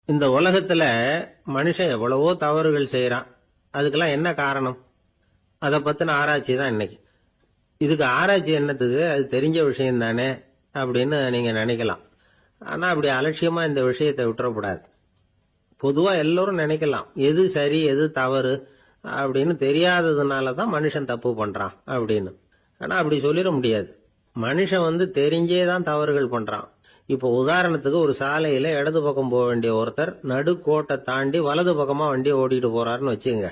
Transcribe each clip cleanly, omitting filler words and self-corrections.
இந்த உலகத்துல மனுஷன் எவ்வளவோ தவறுகள் செய்யறான். அதுக்கெல்லாம் என்ன காரணம்? அதை பத்தின ஆராய்ச்சி தான் இன்னைக்கு. இதுக்கு ஆராய்ச்சி என்னத்துக்கு? அது தெரிஞ்ச விஷயம் தானே அப்படின்னு நீங்க நினைக்கலாம். ஆனா அப்படி அலட்சியமா இந்த விஷயத்தை விட்டுறக்கூடாது. பொதுவா எல்லோரும் நினைக்கலாம், எது சரி எது தவறு அப்படின்னு தெரியாததுனாலதான் மனுஷன் தப்பு பண்றான் அப்படின்னு. ஆனா அப்படி சொல்லிட முடியாது. மனுஷன் தெரிஞ்சே தான் தவறுகள் பண்றான். இப்போ உதாரணத்துக்கு ஒரு சாலையில இடது பக்கம் போக வேண்டிய ஒருத்தர் நடுக்கோட்டை தாண்டி வலது பக்கமா வண்டியை ஓட்டிட்டு போறாருன்னு வச்சுங்க.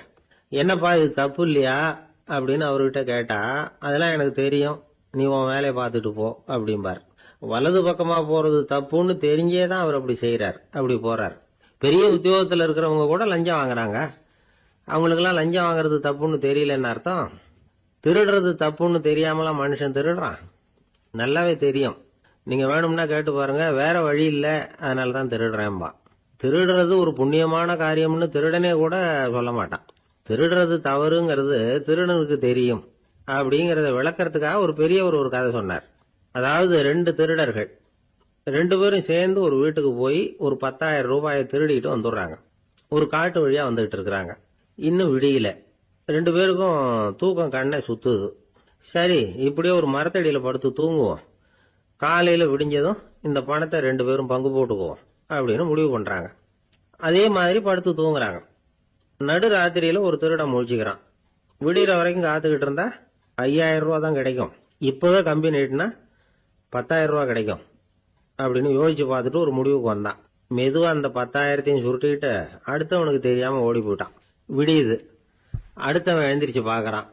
என்னப்பா இது தப்பு இல்லையா அப்படின்னு அவர்கிட்ட கேட்டா, அதெல்லாம் எனக்கு தெரியும், நீ உன் வேலையை பார்த்துட்டு போ அப்படிம்பார். வலது பக்கமா போறது தப்புன்னு தெரிஞ்சே தான் அவர் அப்படி செய்யறார், அப்படி போறார். பெரிய உத்தியோகத்துல இருக்கிறவங்க கூட லஞ்சம் வாங்குறாங்க. அவங்களுக்கெல்லாம் லஞ்சம் வாங்குறது தப்புன்னு தெரியலன்னு அர்த்தம்? திருடுறது தப்புன்னு தெரியாமலாம் மனுஷன் திருடுறான்? நல்லாவே தெரியும். நீங்க வேணும்னா கேட்டு பாருங்க, வேற வழி இல்ல அதனாலதான் திருடுறேன்பா. திருடுறது ஒரு புண்ணியமான காரியம்னு திருடனே கூட சொல்ல மாட்டான். திருடுறது தவறுங்கிறது திருடனுக்கு தெரியும் அப்படிங்கறத விளக்கறதுக்காக ஒரு பெரியவர் ஒரு கதை சொன்னார். அதாவது 2 திருடர்கள் 2 பேரும் சேர்ந்து ஒரு வீட்டுக்கு போய் ஒரு 10,000 ரூபாயை திருடிட்டு வந்துடுறாங்க. ஒரு காட்டு வழியா வந்துகிட்டு இருக்கிறாங்க. இன்னும் விடியல. 2 பேருக்கும் தூக்கம் கண்ணை சுத்துது. சரி, இப்படியே ஒரு மரத்தடியில படுத்து தூங்குவோம், காலையில விடிஞ்சதும் இந்த பணத்தை 2 பேரும் பங்கு போட்டுக்குவோம் அப்படின்னு முடிவு பண்றாங்க. அதே மாதிரி படுத்து தூங்குறாங்க. நடு ராத்திரியில ஒரு திருடன் முழிச்சுக்கிறான். விடிகிற வரைக்கும் காத்துக்கிட்டு இருந்தா 5,000 ரூபா தான் கிடைக்கும், இப்பவே கம்பி நீட்டினா 10,000 ரூபா கிடைக்கும் அப்படின்னு யோசிச்சு பார்த்துட்டு ஒரு முடிவுக்கு வந்தான். மெதுவா அந்த 10,000த்தையும் சுருட்டிக்கிட்டு அடுத்தவனுக்கு தெரியாம ஓடி போயிட்டான். விடியுது. அடுத்தவன் எழுந்திரிச்சு பாக்குறான்.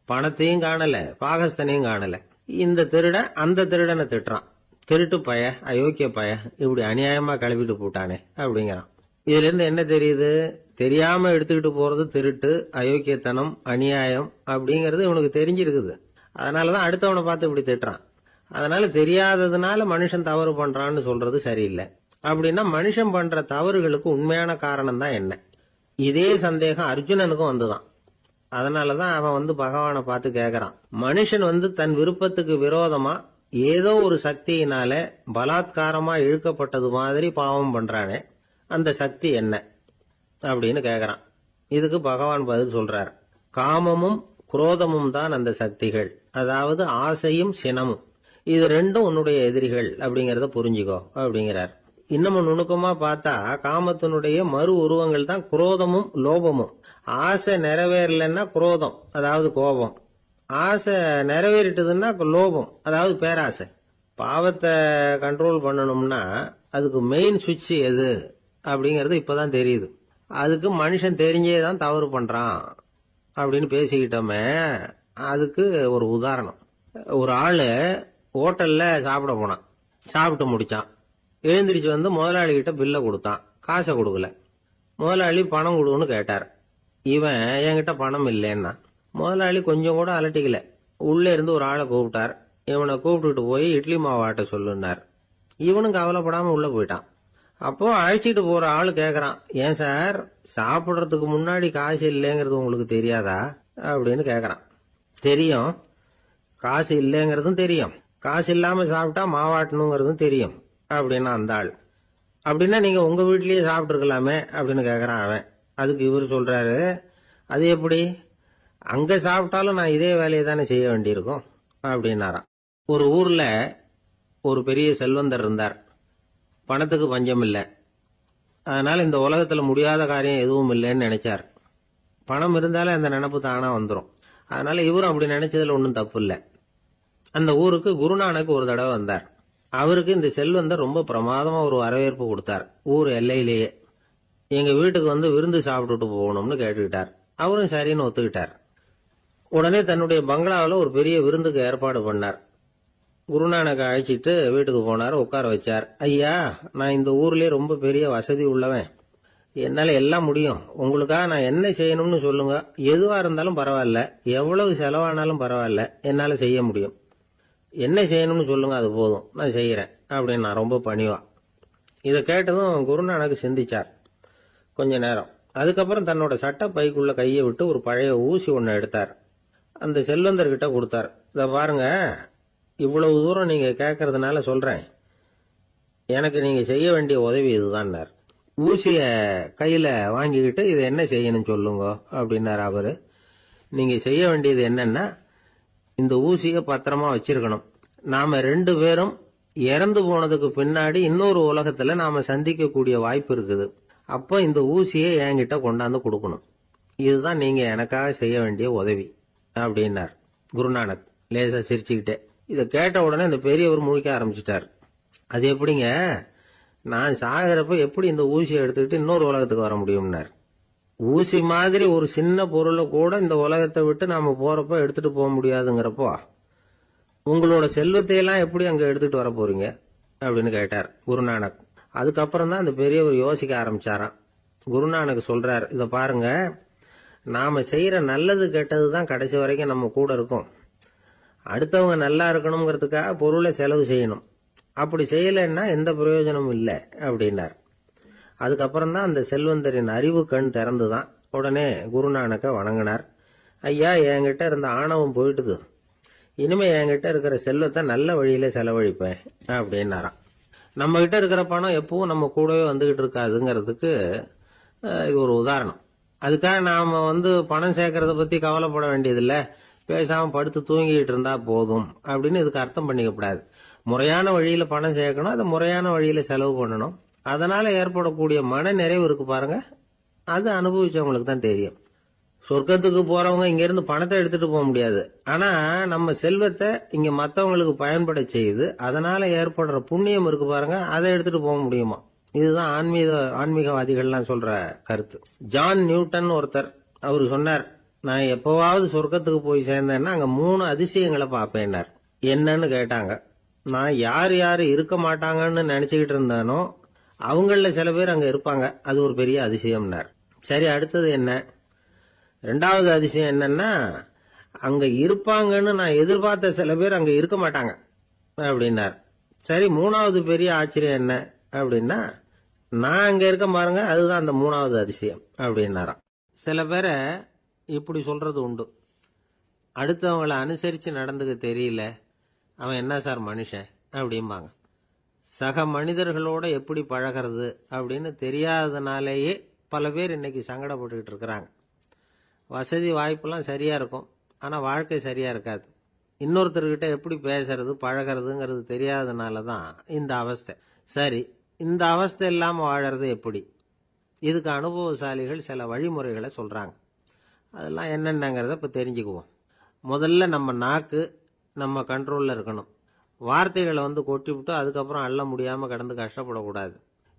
பணத்தையும் காணல, பாகஸ்தனையும் காணல. இந்த திருடன் அந்த திருடனை திட்டுறான். திருட்டு பய, அயோக்கிய பய, இப்படி அநியாயமா கிளப்பிட்டு போட்டானே அப்படிங்கிறான். இதுல இருந்து என்ன தெரியுது? தெரியாம எடுத்துக்கிட்டு போறது திருட்டு, அயோக்கியத்தனம், அநியாயம் அப்படிங்கறது இவனுக்கு தெரிஞ்சிருக்குது. அதனாலதான் அடுத்தவனை பார்த்து இப்படி திட்டுறான். அதனால தெரியாததுனால மனுஷன் தவறு பண்றான்னு சொல்றது சரியில்லை. அப்படின்னா மனுஷன் பண்ற தவறுகளுக்கு உண்மையான காரணம் தான் என்ன? இதே சந்தேகம் அர்ஜுனனுக்கும் வந்துதான். அதனாலதான் அவன் பகவானை பார்த்து கேக்குறான், மனுஷன் தன் விருப்பத்துக்கு விரோதமா ஏதோ ஒரு சக்தியினால பலாத்காரமா இழுக்கப்பட்டது மாதிரி பாவம் பண்றானே, அந்த சக்தி என்ன அப்படின்னு கேக்குறான். இதுக்கு பகவான் பதில் சொல்றார், காமமும் குரோதமும் தான் அந்த சக்திகள், அதாவது ஆசையும் சினமும். இது ரெண்டும் உன்னுடைய எதிரிகள் அப்படிங்கறத புரிஞ்சுக்கோ அப்படிங்கிறார். இன்னமும் நுணுக்கமா பார்த்தா காமத்தினுடைய மறு உருவங்கள் தான் குரோதமும் லோபமும். ஆசை நிறைவேறலன்னா குரோதம், அதாவது கோபம். ஆசை நிறைவேறிட்டதுன்னா லோபம், அதாவது பேராசை. பாவத்தை கண்ட்ரோல் பண்ணணும்னா அதுக்கு மெயின் சுவிட்ச் எது அப்படிங்கறது இப்பதான் தெரியுது. அதுக்கு மனுஷன் தெரிஞ்சேதான் தவறு பண்றான் அப்படின்னு பேசிக்கிட்டோமே. அதுக்கு ஒரு உதாரணம். ஒரு ஆளு ஹோட்டல்ல சாப்பிட போனான். சாப்பிட்டு முடிச்சான். எழுந்திரிச்சு முதலாளி கிட்ட பில்ல கொடுத்தான். காசை கொடுக்கல. முதலாளி பணம் கொடுன்னு கேட்டார். இவன் என்கிட்ட பணம் இல்லைன்னா. முதலாளி கொஞ்சம் கூட அலட்டிக்கல. உள்ள இருந்து ஒரு ஆளை கூப்பிட்டார். இவனை கூப்பிட்டுட்டு போய் இட்லி மாவாட்ட சொல்லுன்னார். இவனும் கவலைப்படாம உள்ள போயிட்டான். அப்போ அழைச்சிட்டு போற ஆளு கேக்குறான், ஏன் சார் சாப்பிடுறதுக்கு முன்னாடி காசு இல்லைங்கிறது உங்களுக்கு தெரியாதா அப்படின்னு கேக்குறான். தெரியும், காசு இல்லைங்கிறதும் தெரியும், காசு இல்லாம சாப்பிட்டா மாவாட்டணுங்கிறதும் தெரியும் அப்படின்னா அந்த ஆள். அப்படின்னா நீங்க உங்க வீட்லயே சாப்பிட்டு இருக்கலாமே அப்படின்னு கேக்குறான் அவன். அதுக்கு இவர் சொல்றாரு, அது எப்படி, அங்க சாப்பிட்டாலும் நான் இதே வேலையை தானே செய்ய வேண்டியிருக்கும் அப்படின்னாராம். ஒரு ஊர்ல ஒரு பெரிய செல்வந்தர் இருந்தார். பணத்துக்கு பஞ்சம் இல்லை. அதனால இந்த உலகத்துல முடியாத காரியம் எதுவும் இல்லைன்னு நினைச்சார். பணம் இருந்தாலே அந்த நினைப்பு தானா வந்துடும். அதனால இவரும் அப்படி நினைச்சதுல ஒன்றும் தப்பு இல்லை. அந்த ஊருக்கு குருநானக் ஒரு தடவை வந்தார். அவருக்கு இந்த செல்வந்தர் ரொம்ப பிரமாதமா ஒரு வரவேற்பு கொடுத்தார். ஊர் எல்லையிலேயே எங்க வீட்டுக்கு விருந்து சாப்பிட்டுட்டு போகணும்னு கேட்டுக்கிட்டார். அவரும் சரின்னு ஒத்துக்கிட்டார். உடனே தன்னுடைய பங்களாவில் ஒரு பெரிய விருந்துக்கு ஏற்பாடு பண்ணார். குருநானக் அழைச்சிட்டு வீட்டுக்கு போனார். உட்கார வச்சார். ஐயா, நான் இந்த ஊர்லயே ரொம்ப பெரிய வசதி உள்ளவன், என்னால எல்லாம் முடியும், உங்களுக்காக நான் என்ன செய்யணும்னு சொல்லுங்க, எதுவா இருந்தாலும் பரவாயில்ல, எவ்வளவு செலவானாலும் பரவாயில்ல, என்னால செய்ய முடியும், என்ன செய்யணும்னு சொல்லுங்க, அது போதும், நான் செய்யறேன் அப்படின்னு நான் ரொம்ப பணிவா. இதை கேட்டதும் குருநானக் சிந்திச்சார் கொஞ்ச நேரம். அதுக்கப்புறம் தன்னோட சட்ட பைக்குள்ள கையை விட்டு ஒரு பழைய ஊசி ஒன்னு எடுத்தார். அந்த செல்வந்தர்கிட்ட கொடுத்தார். இத பாருங்க, இவ்வளவு தூரம் நீங்க கேட்கறதுனால சொல்றேன், எனக்கு நீங்க செய்ய வேண்டிய உதவி இதுதான். ஊசிய கையில வாங்கிக்கிட்டு இதை என்ன செய்யணும் சொல்லுங்க அப்படின்னாரு அவரு. நீங்க செய்ய வேண்டியது என்னன்னா, இந்த ஊசிய பத்திரமா வச்சிருக்கணும். நாம 2 பேரும் இறந்து போனதுக்கு பின்னாடி இன்னொரு உலகத்துல நாம சந்திக்கக்கூடிய வாய்ப்பு இருக்குது. அப்ப இந்த ஊசியை என்கிட்ட கொண்டாந்து கொடுக்கணும். இதுதான் நீங்க எனக்காக செய்ய வேண்டிய உதவி அப்படின்னார் குருநானக் லேசா சிரிச்சுக்கிட்டே. இதை கேட்ட உடனே இந்த பெரியவர் முழிக்க ஆரம்பிச்சிட்டார். அது எப்படிங்க, நான் சாகிறப்ப எப்படி இந்த ஊசியை எடுத்துக்கிட்டு இன்னொரு உலகத்துக்கு வர முடியும்னார். ஊசி மாதிரி ஒரு சின்ன பொருளை கூட இந்த உலகத்தை விட்டு நாம போறப்ப எடுத்துட்டு போக முடியாதுங்கிறப்போ உங்களோட செல்வத்தையெல்லாம் எப்படி அங்க எடுத்துட்டு வர போறீங்க அப்படின்னு கேட்டார் குருநானக். அதுக்கப்புறம் தான் அந்த பெரியவர் யோசிக்க ஆரம்பிச்சாராம். குருநானக் சொல்றார், இத பாருங்க, நாம செய்யற நல்லது கெட்டது தான் கடைசி வரைக்கும் நம்ம கூட இருக்கும். அடுத்தவங்க நல்லா இருக்கணுங்கிறதுக்காக பொருளை செலவு செய்யணும். அப்படி செய்யலைன்னா எந்த பிரயோஜனமும் இல்லை அப்படின்னார். அதுக்கப்புறம் தான் அந்த செல்வந்தரின் அறிவு கண் திறந்துதான். உடனே குருநானக்க வணங்கினார். ஐயா, என்கிட்ட இருந்த ஆணவம் போயிட்டுது. இனிமே என்கிட்ட இருக்கிற செல்வத்தை நல்ல வழியில செலவழிப்பேன் அப்படின்னாராம். நம்ம கிட்ட இருக்கிற பணம் எப்பவும் நம்ம கூடவே வந்துகிட்டு இருக்காதுங்கிறதுக்கு இது ஒரு உதாரணம். அதுக்காக நாம பணம் சேர்க்கறத பத்தி கவலைப்பட வேண்டியதில்லை, பேசாம படுத்து தூங்கிட்டு இருந்தா போதும் அப்படின்னு இதுக்கு அர்த்தம் பண்ணிக்கப்படாது. முறையான வழியில பணம் சேர்க்கணும், அதை முறையான வழியில செலவு பண்ணணும். அதனால ஏற்படக்கூடிய மன நிறைவு இருக்கு பாருங்க, அது அனுபவிச்சவங்களுக்கு தான் தெரியும். சொர்க்கத்துக்கு போறவங்க இங்க இருந்து பணத்தை எடுத்துட்டு போக முடியாது. ஆனா நம்ம செல்வத்தை இங்க மத்தவங்களுக்கு பயன்பட செய்து அதனால ஏற்படுற புண்ணியம் இருக்கு பாருங்க, அதை எடுத்துட்டு போக முடியுமா. இதுதான் ஆன்மீகவாதிகள்லாம் சொல்ற கருத்து. ஜான் நியூட்டன் ஒருத்தர், அவரு சொன்னார், நான் எப்பவாவது சொர்க்கத்துக்கு போய் சேர்ந்தேன்னா அங்க 3 அதிசயங்களை பார்ப்பேன்னார். என்னன்னு கேட்டாங்க. நான் யார் யாரு இருக்க மாட்டாங்கன்னு நினைச்சுக்கிட்டு இருந்தானோ அவங்கள சில பேர் அங்க இருப்பாங்க, அது ஒரு பெரிய அதிசயம்னார். சரி, அடுத்தது என்ன? 2வது அதிசயம் என்னன்னா, அங்க இருப்பாங்கன்னு நான் எதிர்பார்த்த சில பேர் அங்க இருக்க மாட்டாங்க அப்படின்னார். சரி, 3வது பெரிய ஆச்சரியம் என்ன அப்படின்னா, நான் அங்க இருக்க பாருங்க, அதுதான் அந்த 3வது அதிசயம் அப்படின்னாராம். சில பேரை இப்படி சொல்றது உண்டு, அடுத்தவங்களை அனுசரிச்சு நடந்துக்க தெரியல, அவன் என்ன சார் மனுஷன் அப்படிம்பாங்க. சக மனிதர்களோட எப்படி பழகிறது அப்படின்னு தெரியாததுனாலேயே பல பேர் இன்னைக்கு சங்கடப்பட்டுக்கிட்டு இருக்கிறாங்க. வசதி வாய்ப்பெல்லாம் சரியா இருக்கும், ஆனா வாழ்க்கை சரியா இருக்காது. இன்னொருத்தர்கிட்ட எப்படி பேசுறது பழகிறதுங்கிறது தெரியாததுனால தான் இந்த அவஸ்தை. சரி, இந்த அவஸ்தை இல்லாம வாழறது எப்படி? இதுக்கு அனுபவசாலிகள் சில வழிமுறைகளை சொல்றாங்க. அதெல்லாம் என்னென்னங்கிறத இப்ப தெரிஞ்சுக்குவோம். முதல்ல நம்ம நாக்கு நம்ம கண்ட்ரோல்ல இருக்கணும். வார்த்தைகளை கொட்டிவிட்டு அதுக்கப்புறம் அள்ள முடியாம கடந்து கஷ்டப்படக்கூடாது.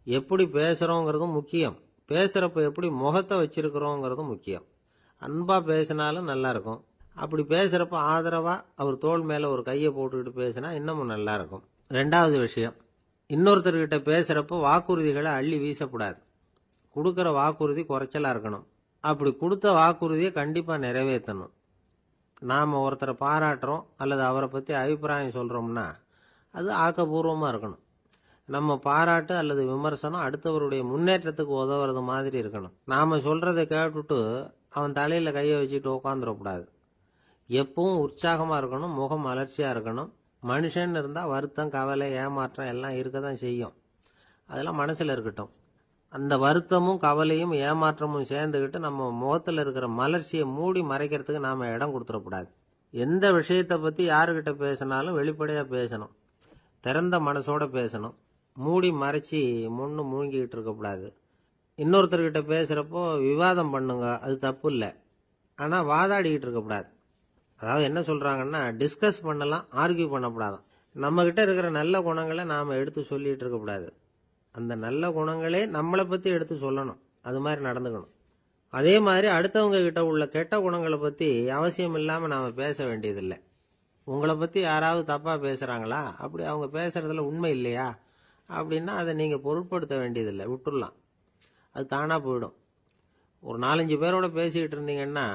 எப்படி பேசுறோங்கிறதும் முக்கியம், பேசுறப்ப எப்படி முகத்தை வச்சிருக்கிறோங்கிறதும் முக்கியம். அன்பா பேசினாலும் நல்லா இருக்கும். அப்படி பேசுறப்ப ஆதரவா அவர் தோள் மேல ஒரு கையை போட்டுக்கிட்டு பேசினா இன்னமும் நல்லா இருக்கும். 2வது விஷயம், இன்னொருத்தர்கிட்ட பேசுறப்ப வாக்குறுதிகளை அள்ளி வீசக்கூடாது. கொடுக்கற வாக்குறுதி குறைச்சலா இருக்கணும். அப்படி கொடுத்த வாக்குறுதியை கண்டிப்பா நிறைவேற்றணும். நாம ஒருத்தரை பாராட்டுறோம் அல்லது அவரை பத்தி அபிப்பிராயம் சொல்றோம்னா அது ஆக்கப்பூர்வமா இருக்கணும். நம்ம பாராட்டு அல்லது விமர்சனம் அடுத்தவருடைய முன்னேற்றத்துக்கு உதவுறது மாதிரி இருக்கணும். நாம சொல்றதை கேட்டுட்டு அவன் தலையில கையை வச்சுட்டு உட்காந்துடக்கூடாது. எப்பவும் உற்சாகமா இருக்கணும், முகம் மலர்ச்சியா இருக்கணும். மனுஷன் இருந்தா வருத்தம், கவலை, ஏமாற்றம் எல்லாம் இருக்கதான் செய்யும். அதெல்லாம் மனசுல இருக்கட்டும். அந்த வருத்தமும் கவலையும் ஏமாற்றமும் சேர்ந்துகிட்டு நம்ம முகத்துல இருக்கிற மலர்ச்சியை மூடி மறைக்கிறதுக்கு நாம இடம் கொடுத்துடக்கூடாது. எந்த விஷயத்தை பத்தி யாருகிட்ட பேசினாலும் வெளிப்படையா பேசணும், திறந்த மனசோட பேசணும். மூடி மறைச்சி முன்னு மூழ்கிட்டு இருக்கக்கூடாது. இன்னொருத்தர்கிட்ட பேசுறப்போ விவாதம் பண்ணுங்க, அது தப்பு இல்லை, ஆனா வாதாடிக்கிட்டு இருக்கக்கூடாது. அதாவது என்ன சொல்றாங்கன்னா, டிஸ்கஸ் பண்ணலாம், ஆர்கியூ பண்ணக்கூடாதான். நம்ம கிட்ட இருக்கிற நல்ல குணங்களை நாம எடுத்து சொல்லிட்டு இருக்கக்கூடாது. அந்த நல்ல குணங்களே நம்மளை பத்தி எடுத்து சொல்லணும், அது மாதிரி நடந்துக்கணும். அதே மாதிரி அடுத்தவங்க கிட்ட உள்ள கெட்ட குணங்களை பத்தி அவசியம் இல்லாம நாம பேச வேண்டியதில்லை. உங்களை பத்தி யாராவது தப்பா பேசுறாங்களா, அப்படி அவங்க பேசுறதுல உண்மை இல்லையா அப்படின்னா அதை நீங்க பொருட்படுத்த வேண்டியதில்லை, விட்டுடலாம், அது தானா போயிடும். ஒரு 4-5 பேரோட பேசிக்கிட்டு இருந்தீங்கன்னா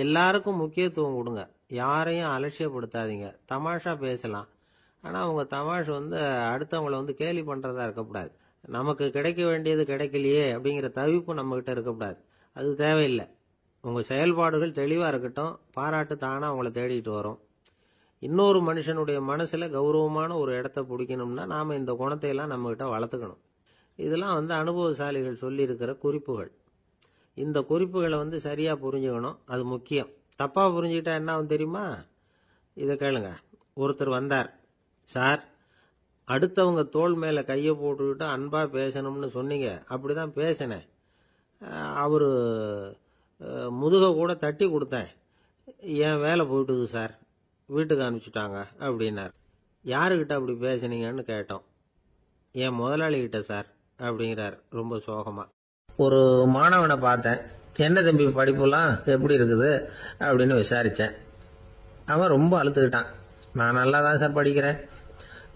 எல்லாருக்கும் முக்கியத்துவம் கொடுங்க, யாரையும் அலட்சியப்படுத்தாதீங்க. தமாஷா பேசலாம், ஆனா உங்க தமாஷ் அடுத்தவங்களை கேலி பண்றதா இருக்கக்கூடாது. நமக்கு கிடைக்க வேண்டியது கிடைக்கலையே அப்படிங்கிற தவிப்பு நம்ம கிட்ட இருக்கக்கூடாது, அது தேவையில்லை. உங்க செயல்பாடுகள் தெளிவா இருக்கட்டும், பாராட்டு தானா உங்களை தேடிட்டு வரும். இன்னொரு மனுஷனுடைய மனசுல கௌரவமான ஒரு இடத்த பிடிக்கணும்னா நாம இந்த குணத்தை எல்லாம் நம்ம கிட்ட வளர்த்துக்கணும். இதெல்லாம் அனுபவசாலிகள் சொல்லியிருக்கிற குறிப்புகள். இந்த குறிப்புகளை சரியா புரிஞ்சுக்கணும், அது முக்கியம். தப்பா புரிஞ்சுக்கிட்டா என்ன ஆகும் தெரியுமா? இதை கேளுங்க. ஒருத்தர் வந்தார். சார், அடுத்தவங்க தோள் மேல கையை போட்டுக்கிட்டு அன்பா பேசணும்னு சொன்னீங்க, அப்படிதான் பேசினேன். அவரு முதுக கூட தட்டி கொடுத்தேன், என் வேலை போயிட்டுது சார், வீட்டுக்கு அனுப்பிச்சுட்டாங்க அப்படின்னார். யாருக்கிட்ட அப்படி பேசுனீங்கன்னு கேட்டோம். என் முதலாளிகிட்ட சார் அப்படிங்கிறார் ரொம்ப சோகமா. ஒரு மாணவனை பார்த்தேன். என்ன தம்பி படிப்புலாம் எப்படி இருக்குது அப்படின்னு விசாரிச்சேன். அவன் ரொம்ப அழுத்துக்கிட்டான். நான் நல்லா தான் சார் படிக்கிறேன்,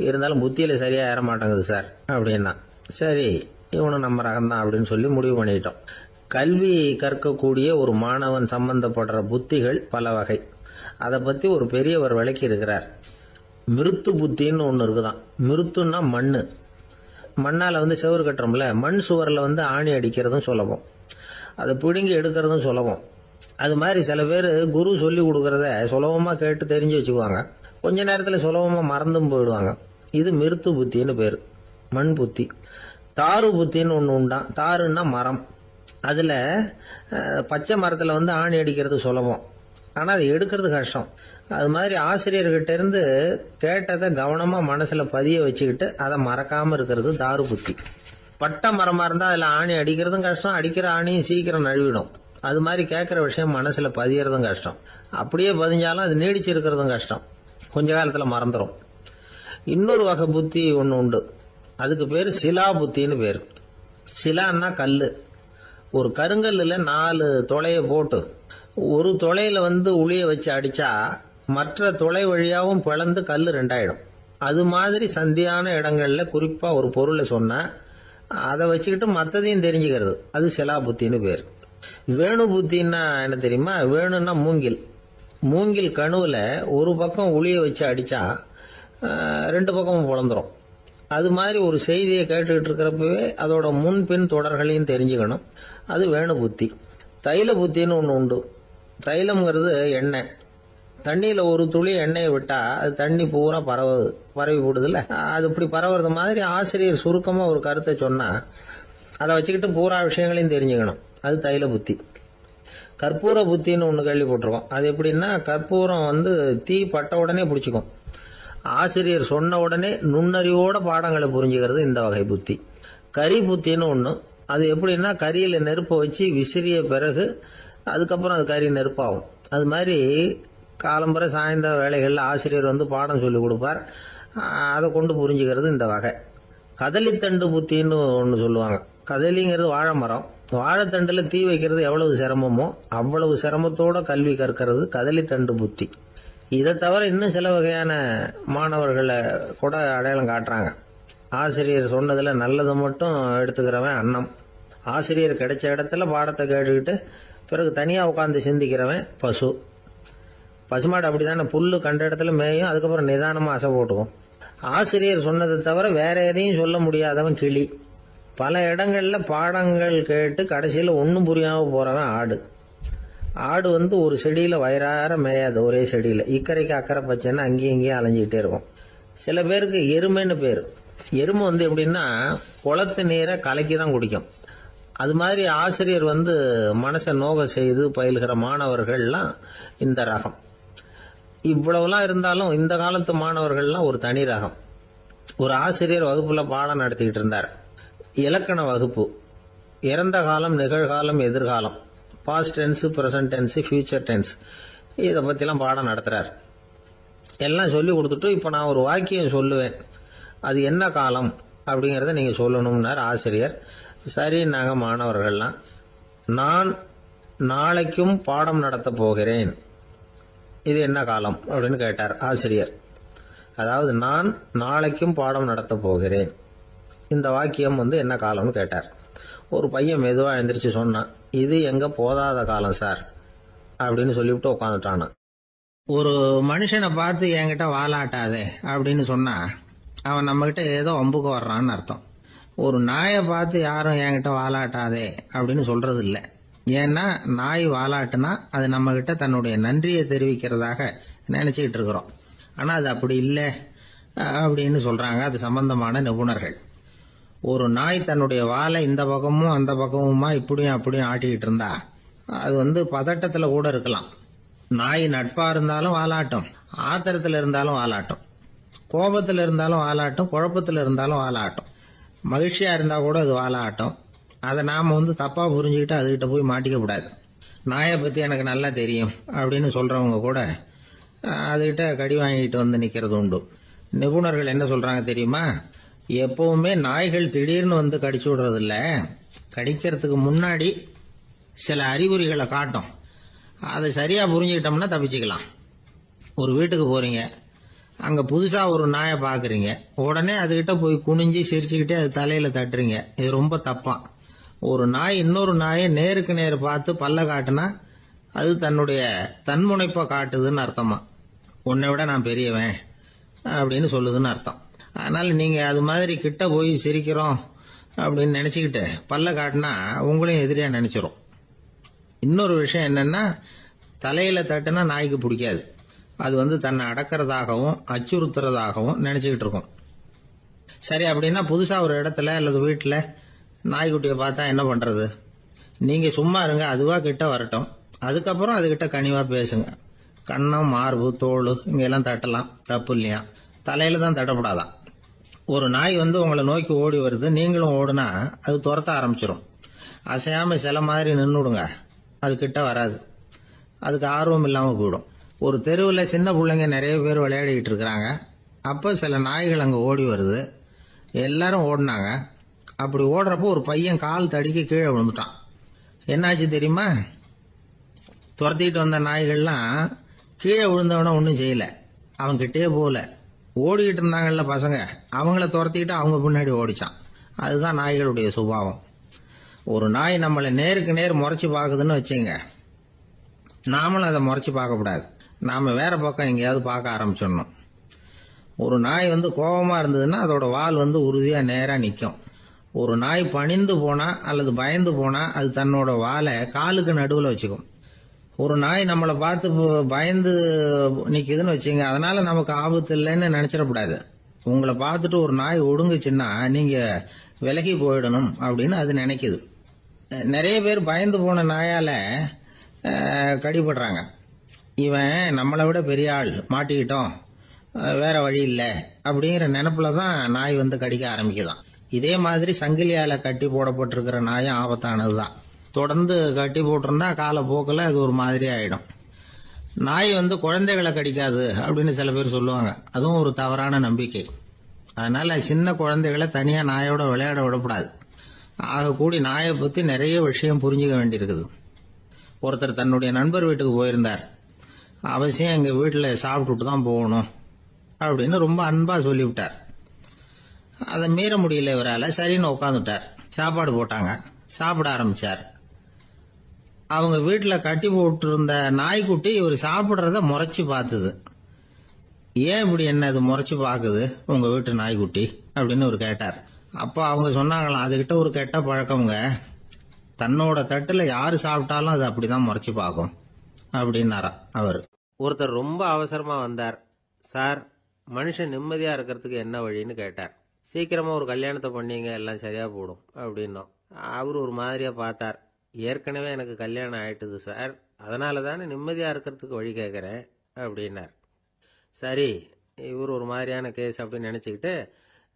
இருந்தாலும் புத்தியில சரியா ஏற மாட்டேங்குது சார் அப்படின்னா. சரி, இவனும் நம்ம ரகம்தான் அப்படின்னு சொல்லி முடிவு பண்ணிட்டோம். கல்வி கற்கக்கூடிய ஒரு மாணவன் சம்பந்தப்படுற புத்திகள் பல வகை. அதை பத்தி ஒரு பெரியவர் விளக்கி இருக்கிறார். மிருத்து புத்தின்னு ஒன்று இருக்குதான். மிருத்துன்னா மண்ணு. மண்ணால செவுறு கட்டுறோம்ல, மண் சுவரில் ஆணி அடிக்கிறதும் சுலபம், அதை பிடுங்கி எடுக்கிறதும் சுலபம். அது மாதிரி சில பேர் குரு சொல்லி கொடுக்கறத சுலபமா கேட்டு தெரிஞ்சு வச்சுக்குவாங்க, கொஞ்ச நேரத்தில் சுலபமா மறந்தும் போயிடுவாங்க. இது மிருத்து புத்தின்னு பேரு, மண் புத்தி. தாரு புத்தின்னு ஒன்று உண்டான். தாருன்னா மரம். அதுல பச்சை மரத்துல ஆணி அடிக்கிறது சுலபம், ஆனா அதை எடுக்கிறது கஷ்டம். அது மாதிரி ஆசிரியர்கிட்ட இருந்து கேட்டதை கவனமா மனசுல பதிய வச்சுக்கிட்டு அதை மறக்காம இருக்கிறது தாரு புத்தி. பட்டை மரமா இருந்தா அதுல ஆணி அடிக்கிறதும் கஷ்டம், அடிக்கிற ஆணியும் சீக்கிரம் நழுவிடும். அது மாதிரி கேட்கிற விஷயம் மனசுல பதியறதும் கஷ்டம். அப்படியே பதிஞ்சாலும் அது நீடிச்சு இருக்கிறதும் கஷ்டம், கொஞ்ச காலத்துல மறந்துடும். இன்னொரு வகை புத்தி ஒன்று உண்டு, அதுக்கு பேரு சிலா புத்தின்னு பேரு. சிலான்னா கல்லு. ஒரு கருங்கல்ல 4 துளைய போட்டு ஒரு துளையில உளிய வச்சு அடிச்சா மற்ற துளை வழியாவும் பிளந்து கல்லு 2 ஆயிடும். அது மாதிரி சந்தியான இடங்கள்ல குறிப்பா ஒரு பொருளை சொன்னா அதை வச்சுக்கிட்டு மற்றதையும் தெரிஞ்சுக்கிறது, அது சிலா புத்தின்னு பேர். வேணு புத்தின்னா என்ன தெரியுமா? வேணும்னா மூங்கில். மூங்கில் கணுவுல ஒரு பக்கம் உளிய வச்சு அடிச்சா 2 பக்கமும் பிளந்துரும். அது மாதிரி ஒரு செய்தியை கேட்டுக்கிட்டு இருக்கிறப்பவே அதோட முன்பின் தொடர்களையும் தெரிஞ்சுக்கணும், அது வேணு புத்தி. தைல புத்தின்னு ஒன்று உண்டு. தைலம்ங்கிறது எண்ணெய். தண்ணியில ஒரு துளி எண்ணெயை விட்டா அது தண்ணி பூரா பரவி போடுதுல்ல, அது இப்படி பரவுறது மாதிரி ஆசிரியர் சுருக்கமா ஒரு கருத்தை சொன்னா அதை வச்சுக்கிட்டு பூரா விஷயங்களையும் தெரிஞ்சுக்கணும், அது தைல புத்தி. கற்பூர புத்தின்னு ஒன்று கேள்விப்பட்டிருக்கோம். அது எப்படின்னா, கற்பூரம் தீ பட்ட உடனே பிடிச்சிக்கும். ஆசிரியர் சொன்ன உடனே நுண்ணறிவோட பாடங்களை புரிஞ்சுக்கிறது இந்த வகை புத்தி. கரி புத்தின்னு ஒன்று. அது எப்படின்னா, கரியில நெருப்பை வச்சு விசிறிய பிறகு அதுக்கப்புறம் அது கறி நெருப்பாகும். அது மாதிரி காலம்பரை சாயந்தர வேலைகள்ல ஆசிரியர் பாடம் சொல்லி கொடுப்பார், அதை கொண்டு புரிஞ்சுக்கிறது இந்த வகை. கதலித்தண்டு புத்தின்னு ஒன்று சொல்லுவாங்க. கதலிங்கிறது வாழை மரம். வாழைத்தண்டுல தீ வைக்கிறது எவ்வளவு சிரமமோ அவ்வளவு சிரமத்தோட கல்வி கற்கிறது கதலித்தண்டு புத்தி. இதை தவிர இன்னும் சில வகையான மாணவர்களை கூட அடையாளம் காட்டுறாங்க. ஆசிரியர் சொன்னதுல நல்லதை மட்டும் எடுத்துக்கிறவன் அன்னம். ஆசிரியர் கிடைச்ச இடத்துல பாடத்தை கேட்டுக்கிட்டு பிறகு தனியா உட்காந்து சிந்திக்கிறவன் பசு. பசுமாடு அப்படித்தானே, புல்லு கண்ட இடத்துல மேயும், அதுக்கப்புறம் நிதானமா அசை போட்டுக்கும். ஆசிரியர் சொன்னதை தவிர வேற எதையும் சொல்ல முடியாதவன் கிளி. பல இடங்கள்ல பாடங்கள் கேட்டு கடைசியில ஒன்னும் புரியாம போறவன் ஆடு. ஆடு ஒரு செடியில வயிறார மேயாது, ஒரே செடியில இக்கரைக்கு அக்கறை பச்சைன்னு அங்கேயும் இங்கேயும் அலைஞ்சிக்கிட்டே இருக்கும். சில பேருக்கு எருமைன்னு பேரு. எருமை எப்படின்னா, குளத்து நீரை கலக்கி தான் குடிக்கும். அது மாதிரி ஆசிரியர் மனசை நோக செய்து பயில்கிற மாணவர்கள்லாம் இந்த ரகம். இவ்வளவுலாம் இருந்தாலும் இந்த காலத்து மாணவர்கள்லாம் ஒரு தனி ரகம். ஒரு ஆசிரியர் வகுப்புல பாடம் நடத்திக்கிட்டு இருந்தார். இலக்கண வகுப்பு. இறந்த காலம், நிகழ்காலம், எதிர்காலம், past tense, present tense, future tense, இதை பத்திலாம் பாடம் நடத்துறார். எல்லாம் சொல்லி கொடுத்துட்டு இப்ப நான் ஒரு வாக்கியம் சொல்லுவேன், அது என்ன காலம் அப்படிங்கறத நீங்க சொல்லணும்னார் ஆசிரியர். சரி, நாங்க மாணவர்கள்லாம், நான் நாளைக்கும் பாடம் நடத்த போகிறேன், இது என்ன காலம் அப்படின்னு கேட்டார் ஆசிரியர். அதாவது நான் நாளைக்கும் பாடம் நடத்த போகிறேன், இந்த வாக்கியம் என்ன காலம்னு கேட்டார். ஒரு பையன் மெதுவா எழுந்திரிச்சு சொன்னான், இது எங்க போதாத காலம் சார் அப்படின்னு சொல்லிவிட்டு உட்காந்துட்டானா. ஒரு மனுஷனை பார்த்து என்கிட்ட வாலாட்டாதே அப்படின்னு சொன்னா அவன் நம்ம கிட்ட ஏதோ வம்புக்கு வர்றான்னு அர்த்தம். ஒரு நாயை பார்த்து யாரும் என்கிட்ட வாலாட்டாதே அப்படின்னு சொல்றது இல்லை. ஏன்னா நாய் வாலாட்டுனா அது நம்ம கிட்ட தன்னுடைய நன்றியை தெரிவிக்கிறதாக நினைச்சுக்கிட்டு இருக்கிறோம். ஆனா அது அப்படி இல்லை அப்படின்னு சொல்றாங்க அது சம்பந்தமான நிபுணர்கள். ஒரு நாய் தன்னுடைய வாலை இந்த பக்கமும் அந்த பக்கமுமா இப்படியும் அப்படியும் ஆட்டிக்கிட்டு இருந்தா அது பதட்டத்துல கூட இருக்கலாம். நாய் நட்பா இருந்தாலும் வாலாட்டும், ஆத்திரத்துல இருந்தாலும் வாலாட்டும், கோபத்துல இருந்தாலும் வாலாட்டும், குழப்பத்துல இருந்தாலும் வாலாட்டும், மகிழ்ச்சியா இருந்தா கூட அது வாலாட்டும். அதை நாம தப்பா புரிஞ்சுக்கிட்டு அதுகிட்ட போய் மாட்டிக்க கூடாது. நாயை பத்தி எனக்கு நல்லா தெரியும் அப்படின்னு சொல்றவங்க கூட அதுகிட்ட கடி வாங்கிட்டு நிக்கிறது உண்டு. நிபுணர்கள் என்ன சொல்றாங்க தெரியுமா? எப்பவுமே நாய்கள் திடீர்னு கடிச்சு விடுறது இல்ல, கடிக்கிறதுக்கு முன்னாடி சில அறிகுறிகளை காட்டும். அதை சரியா புரிஞ்சுக்கிட்டோம்னா தப்பிச்சுக்கலாம். ஒரு வீட்டுக்கு போறீங்க, அங்க புதுசா ஒரு நாயை பாக்குறீங்க, உடனே அதுகிட்ட போய் குனிஞ்சு சிரிச்சுக்கிட்டே அது தலையில தட்டுறீங்க. இது ரொம்ப தப்பா. ஒரு நாய் இன்னொரு நாயை நேருக்கு நேர் பார்த்து பல்ல காட்டுனா அது தன்னுடைய தன்முனைப்பை காட்டுதுன்னு அர்த்தமா. உன்னை விட நான் பெரியவன் அப்படின்னு சொல்லுதுன்னு அர்த்தம். அதனால நீங்க அது மாதிரி கிட்ட போய் சிரிக்கிறோம் அப்படின்னு நினைச்சுக்கிட்டு பல்ல காட்டினா உங்களையும் எதிரியா நினைச்சிரும். இன்னொரு விஷயம் என்னன்னா, தலையில தட்டுனா நாய்க்கு பிடிக்காது. அது தன்னை அடக்கிறதாகவும் அச்சுறுத்துறதாகவும் நினைச்சுக்கிட்டு இருக்கும். சரி, அப்படின்னா புதுசா ஒரு இடத்துல அல்லது வீட்டுல நாய்க்குட்டியை பார்த்தா என்ன பண்றது? நீங்க சும்மா இருங்க, அதுவா கிட்ட வரட்டும். அதுக்கப்புறம் அதுகிட்ட கனிவா பேசுங்க. கண்ணம், மார்பு, தோல் இங்கெல்லாம் தட்டலாம், தப்பு இல்லையா? தலையில தான் தட்டப்படாதான். ஒரு நாய் உங்களை நோக்கி ஓடி வருது, நீங்களும் ஓடுனா அது துரத்த ஆரம்பிச்சிடும். அசையாம சில மாதிரி நின்றுடுங்க, அது கிட்ட வராது. அதுக்கு ஆர்வம் இல்லாம போயிடும். ஒரு தெருவில் சின்ன பிள்ளைங்க நிறைய பேர் விளையாடிக்கிட்டு இருக்கிறாங்க. அப்ப சில நாய்கள் அங்க ஓடி வருது. எல்லாரும் ஓடினாங்க. அப்படி ஓடுறப்போ ஒரு பையன் கால் தடிக்கு கீழே விழுந்துட்டான். என்னாச்சு தெரியுமா? துரத்திட்டு வந்த நாய்கள்லாம் கீழே விழுந்தவன ஒன்றும் செய்யல, அவன் கிட்டே போகல. ஓடிக்கிட்டு இருந்தாங்கல்ல பசங்க, அவங்கள துரத்திக்கிட்டு அவங்க பின்னாடி ஓடிச்சான். அதுதான் நாய்களுடைய சுபாவம். ஒரு நாய் நம்மளை நேருக்கு நேர் முறைச்சு பாக்குதுன்னு வச்சுங்க, நாமளும் அதை முறைச்சு பார்க்க கூடாது. நாம வேற பக்கம் எங்கேயாவது பார்க்க ஆரம்பிச்சிடணும். ஒரு நாய் கோபமா இருந்ததுன்னா அதோட வால் உறுதியா நேரா நிக்கும். ஒரு நாய் பணிந்து போனா அல்லது பயந்து போனா அது தன்னோட வாலை காலுக்கு நடுவில் வச்சுக்கும். ஒரு நாய் நம்மளை பார்த்து பயந்து நிக்குதுன்னு வச்சுங்க, அதனால நமக்கு ஆபத்து இல்லைன்னு நினைச்சிடக்கூடாது. உங்களை பார்த்துட்டு ஒரு நாய் ஒடுங்குச்சுன்னா நீங்க விலகி போயிடணும் அப்படின்னு அது நினைக்குது. நிறைய பேர் பயந்து போன நாயால கடிபடுறாங்க. இவன் நம்மளை விட பெரிய ஆள், மாட்டிக்கிட்டோம், வேற வழி இல்லை அப்படிங்கிற நினைப்புல தான் நாய் கடிக்க ஆரம்பிக்குதான். இதே மாதிரி சங்கிலியால கட்டி போடப்பட்டிருக்கிற நாயும் ஆபத்தானதுதான். தொடர்ந்து கட்டி போட்டிருந்தா காலப்போக்கில் அது ஒரு மாதிரி ஆயிடும். நாய் குழந்தைகளை கடிக்காது அப்படின்னு சில பேர் சொல்லுவாங்க. அதுவும் ஒரு தவறான நம்பிக்கை. அதனால சின்ன குழந்தைகளை தனியா நாயோட விளையாட விடக்கூடாது. ஆக கூடி நாயை பத்தி நிறைய விஷயம் புரிஞ்சுக்க வேண்டியிருக்குது. ஒருத்தர் தன்னுடைய நண்பர் வீட்டுக்கு போயிருந்தார். அவசியம் எங்க வீட்டுல சாப்பிட்டுட்டு தான் போகணும் அப்படின்னு ரொம்ப அன்பா சொல்லிவிட்டார். அதை மீற முடியல இவரால. சரின்னு உட்காந்துட்டார். சாப்பாடு போட்டாங்க, சாப்பிட ஆரம்பிச்சார். அவங்க வீட்டுல கட்டி போட்டு இருந்த நாய்க்குட்டி இவர் சாப்பிடுறத முறைச்சு பார்த்தது. ஏன் இப்படி என்ன இது முறைச்சு பாக்குது உங்க வீட்டு நாய்க்குட்டி அப்படின்னு ஒரு கேட்டார். அப்ப அவங்க சொன்னாங்களாம், அதுகிட்ட ஒரு கெட்ட பழக்கம்ங்க, தன்னோட தட்டுல யாரு சாப்பிட்டாலும் அது அப்படிதான் முறைச்சு பார்க்கும் அப்படின்னாரா அவர். ஒருத்தர் ரொம்ப அவசரமா வந்தார். சார், மனுஷன் நிம்மதியா இருக்கிறதுக்கு என்ன வழின்னு கேட்டார். சீக்கிரமா ஒரு கல்யாணத்தை பண்ணீங்க, எல்லாம் சரியா போடும் அப்படின்னோம். அவர் ஒரு மாதிரியா பார்த்தார். ஏற்கனவே எனக்கு கல்யாணம் ஆயிட்டுது சார், அதனால தானே நிம்மதியா இருக்கிறதுக்கு வழி கேட்கறேன் அப்படின்னார். சரி, இவர் ஒரு மாதிரியான கேஸ் அப்படின்னு நினைச்சுக்கிட்டு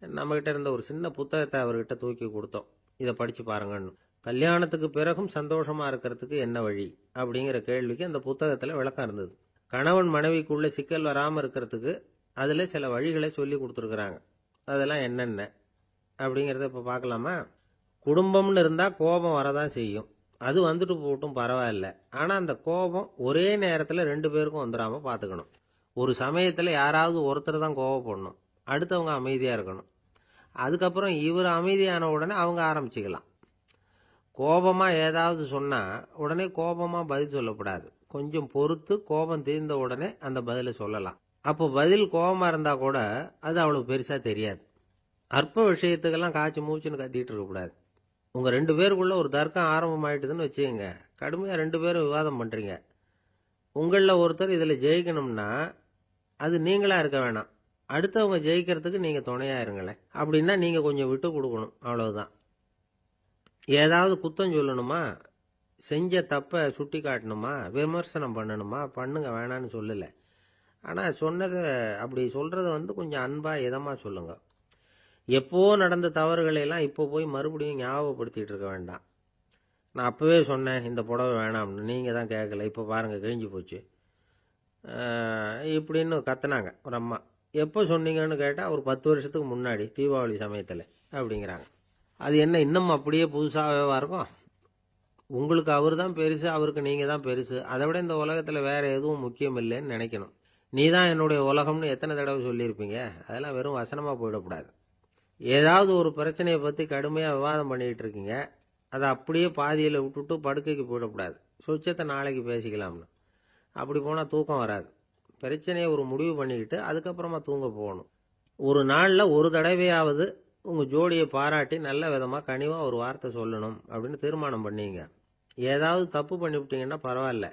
நம்மகிட்ட இருந்த ஒரு சின்ன புத்தகத்தை அவர்கிட்ட தூக்கி கொடுத்தோம். இதை படிச்சு பாருங்கன்னு. கல்யாணத்துக்கு பிறகும் சந்தோஷமா இருக்கிறதுக்கு என்ன வழி அப்படிங்கிற கேள்விக்கு அந்த புத்தகத்துல விளக்கம் இருந்தது. கணவன் மனைவிக்குள்ள சிக்கல் வராம இருக்கிறதுக்கு அதுல சில வழிகளை சொல்லி கொடுத்துருக்குறாங்க. அதெல்லாம் என்னென்ன அப்படிங்கறத இப்ப பார்க்கலாமா? குடும்பம்னு இருந்தா கோபம் வரதான் செய்யும். அது வந்துட்டு போட்டும் பரவாயில்ல. ஆனா அந்த கோபம் ஒரே நேரத்துல ரெண்டு பேருக்கும் வந்துடாம பாத்துக்கணும். ஒரு சமயத்துல யாராவது ஒருத்தர் தான் கோபப்படணும், அடுத்தவங்க அமைதியா இருக்கணும். அதுக்கப்புறம் இவர் அமைதியான உடனே அவங்க ஆரம்பிச்சுக்கலாம். கோபமா ஏதாவது சொன்னா உடனே கோபமா பதில் சொல்லக்கூடாது. கொஞ்சம் பொறுத்து கோபம் தீர்ந்த உடனே அந்த பதில சொல்லலாம். அப்போ பதில் கோபமா இருந்தா கூட அது அவளுக்கு பெருசா தெரியாது. அற்ப விஷயத்துக்கெல்லாம் காய்ச்சி மூச்சுன்னு கத்திட்டு இருக்க கூடாது. உங்க ரெண்டு பேருக்குள்ள ஒரு தர்க்கம் ஆரம்பம் ஆயிட்டுதுன்னு வச்சுக்கோங்க. கடுமையா ரெண்டு பேரும் விவாதம் பண்றீங்க. உங்கள ஒருத்தர் இதுல ஜெயிக்கணும்னா அது நீங்களா இருக்க வேணாம், அடுத்தவங்க ஜெயிக்கிறதுக்கு நீங்க துணையா இருங்களேன். அப்படின்னா நீங்க கொஞ்சம் விட்டு கொடுக்கணும், அவ்வளவுதான். ஏதாவது குத்தம் சொல்லணுமா, செஞ்ச தப்ப சுட்டி காட்டணுமா, விமர்சனம் பண்ணணுமா, பண்ணுங்க, வேணான்னு சொல்லல. ஆனா சொன்னதை அப்படி சொல்றத கொஞ்சம் அன்பா இதமா சொல்லுங்க. எப்போ நடந்த தவறுகளை எல்லாம் இப்போ போய் மறுபடியும் ஞாபகப்படுத்திட்டு இருக்க வேண்டாம். நான் அப்பவே சொன்னேன் இந்த புடவை வேணாம்னு, நீங்க தான் கேட்கல, இப்போ பாருங்க கிழிஞ்சு போச்சு இப்படின்னு கத்துனாங்க ஒரு அம்மா. எப்போ சொன்னீங்கன்னு கேட்டால் ஒரு 10 வருஷத்துக்கு முன்னாடி தீபாவளி சமயத்தில் அப்படிங்கிறாங்க. அது என்ன இன்னும் அப்படியே புதுசாகவே இருக்கும்? உங்களுக்கு அவர் தான் பெருசு, அவருக்கு நீங்கள் தான் பெருசு. அதை விட இந்த உலகத்தில் வேற எதுவும் முக்கியம் இல்லைன்னு நினைக்கணும். நீ தான் என்னுடைய உலகம்னு எத்தனை தடவை சொல்லியிருப்பீங்க? அதெல்லாம் வெறும் வசனமாக போயிடக்கூடாது. ஏதாவது ஒரு பிரச்சனையை பற்றி கடுமையாக விவாதம் பண்ணிக்கிட்டு இருக்கீங்க, அதை அப்படியே பாதியில் விட்டுட்டு படுக்கைக்கு போயிடக்கூடாது. சொச்சத்தை நாளைக்கு பேசிக்கலாம்னு. அப்படி போனால் தூக்கம் வராது. பிரச்சனையை ஒரு முடிவு பண்ணிக்கிட்டு அதுக்கப்புறமா தூங்க போகணும். ஒரு நாளில் ஒரு தடவையாவது உங்கள் ஜோடியை பாராட்டி நல்ல விதமாக கனிவாக ஒரு வார்த்தை சொல்லணும் அப்படின்னு தீர்மானம் பண்ணீங்க. ஏதாவது தப்பு பண்ணிவிட்டீங்கன்னா பரவாயில்ல,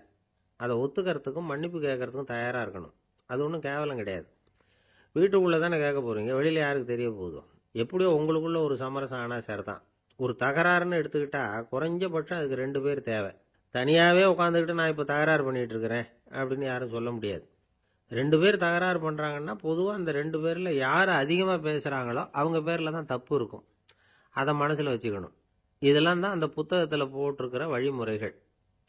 அதை ஒத்துக்கிறதுக்கும் மன்னிப்பு கேட்கறதுக்கும் தயாராக இருக்கணும். அது ஒன்றும் கேவலம் கிடையாது. வீட்டுக்குள்ளே தானே கேட்க போகிறீங்க, வெளியில் யாருக்கு தெரிய போகுதோ? எப்படியோ உங்களுக்குள்ள ஒரு சமரசம் ஆனால் சரிதான். ஒரு தகராறுன்னு எடுத்துக்கிட்டா குறைஞ்சபட்சம் அதுக்கு 2 பேர் தேவை. தனியாகவே உட்காந்துக்கிட்டு நான் இப்போ தகராறு பண்ணிகிட்டு இருக்கிறேன் அப்படின்னு யாரும் சொல்ல முடியாது. 2 பேர் தகராறு பண்ணுறாங்கன்னா பொதுவாக அந்த 2 பேரில் யார் அதிகமாக பேசுகிறாங்களோ அவங்க பேரில் தான் தப்பு இருக்கும். அதை மனசில் வச்சுக்கணும். இதெல்லாம் தான் அந்த புத்தகத்தில் போட்டிருக்கிற வழிமுறைகள்.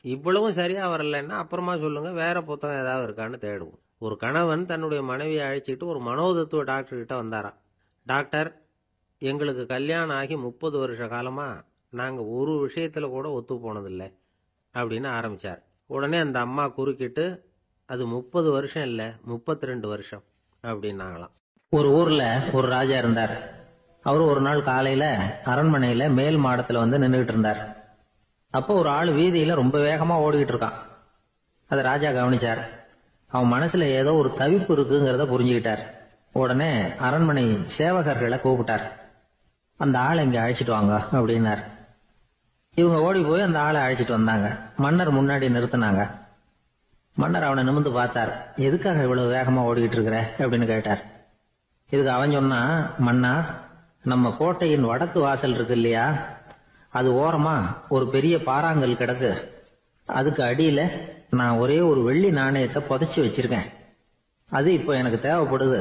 இவ்வளவும் சரியாக வரலைன்னா அப்புறமா சொல்லுங்கள், வேற புத்தகம் ஏதாவது இருக்கான்னு தேடுவோம். ஒரு கணவன் தன்னுடைய மனைவியை அழைச்சிட்டு ஒரு மனோதத்துவ டாக்டர்கிட்ட வந்தாராம். டாக்டர், எங்களுக்கு கல்யாணம் ஆகி 30 வருஷ காலமாக நாங்கள் ஒரு விஷயத்தில் கூட ஒத்து போனதில்லை அப்படின்னு ஆரம்பித்தார். உடனே அந்த அம்மா குறுக்கிட்டு, அது 30 வருஷம் இல்லை, 32 வருஷம் அப்படின்னாங்களாம். ஒரு ஊரில் ஒரு ராஜா இருந்தார். அவர் ஒரு நாள் காலையில் அரண்மனையில் மேல் மாடத்தில் நின்றுகிட்டு இருந்தார். அப்போ ஒரு ஆள் வீதியில் ரொம்ப வேகமாக ஓடிக்கிட்டு இருக்கான். அதை ராஜா கவனிச்சார். அவன் மனசில் ஏதோ ஒரு தவிப்பு இருக்குங்கிறத புரிஞ்சுக்கிட்டார். உடனே அரண்மனை சேவகர்களை கூப்பிட்டார். அந்த ஆளை இங்கே அழைச்சிட்டு வாங்க அப்படின்னார். இவங்க ஓடி போய் அந்த ஆளை அழைச்சிட்டு வந்தாங்க. மன்னர் முன்னாடி நிறுத்தினாங்க. மன்னர் அவனை நிமிர்ந்து பார்த்தார். எதுக்காக இவ்வளவு வேகமா ஓடிக்கிட்டு இருக்கிற அப்படின்னு கேட்டார். இதுக்கு அவன் சொன்னா, மன்னா, நம்ம கோட்டையின் வடக்கு வாசல் இருக்கு இல்லையா, அது ஓரமா ஒரு பெரிய பாறாங்கல் கிடக்கு. அதுக்கு அடியில நான் ஒரே ஒரு வெள்ளி நாணயத்தை புதைச்சி வச்சிருக்கேன். அது இப்போ எனக்கு தேவைப்படுது.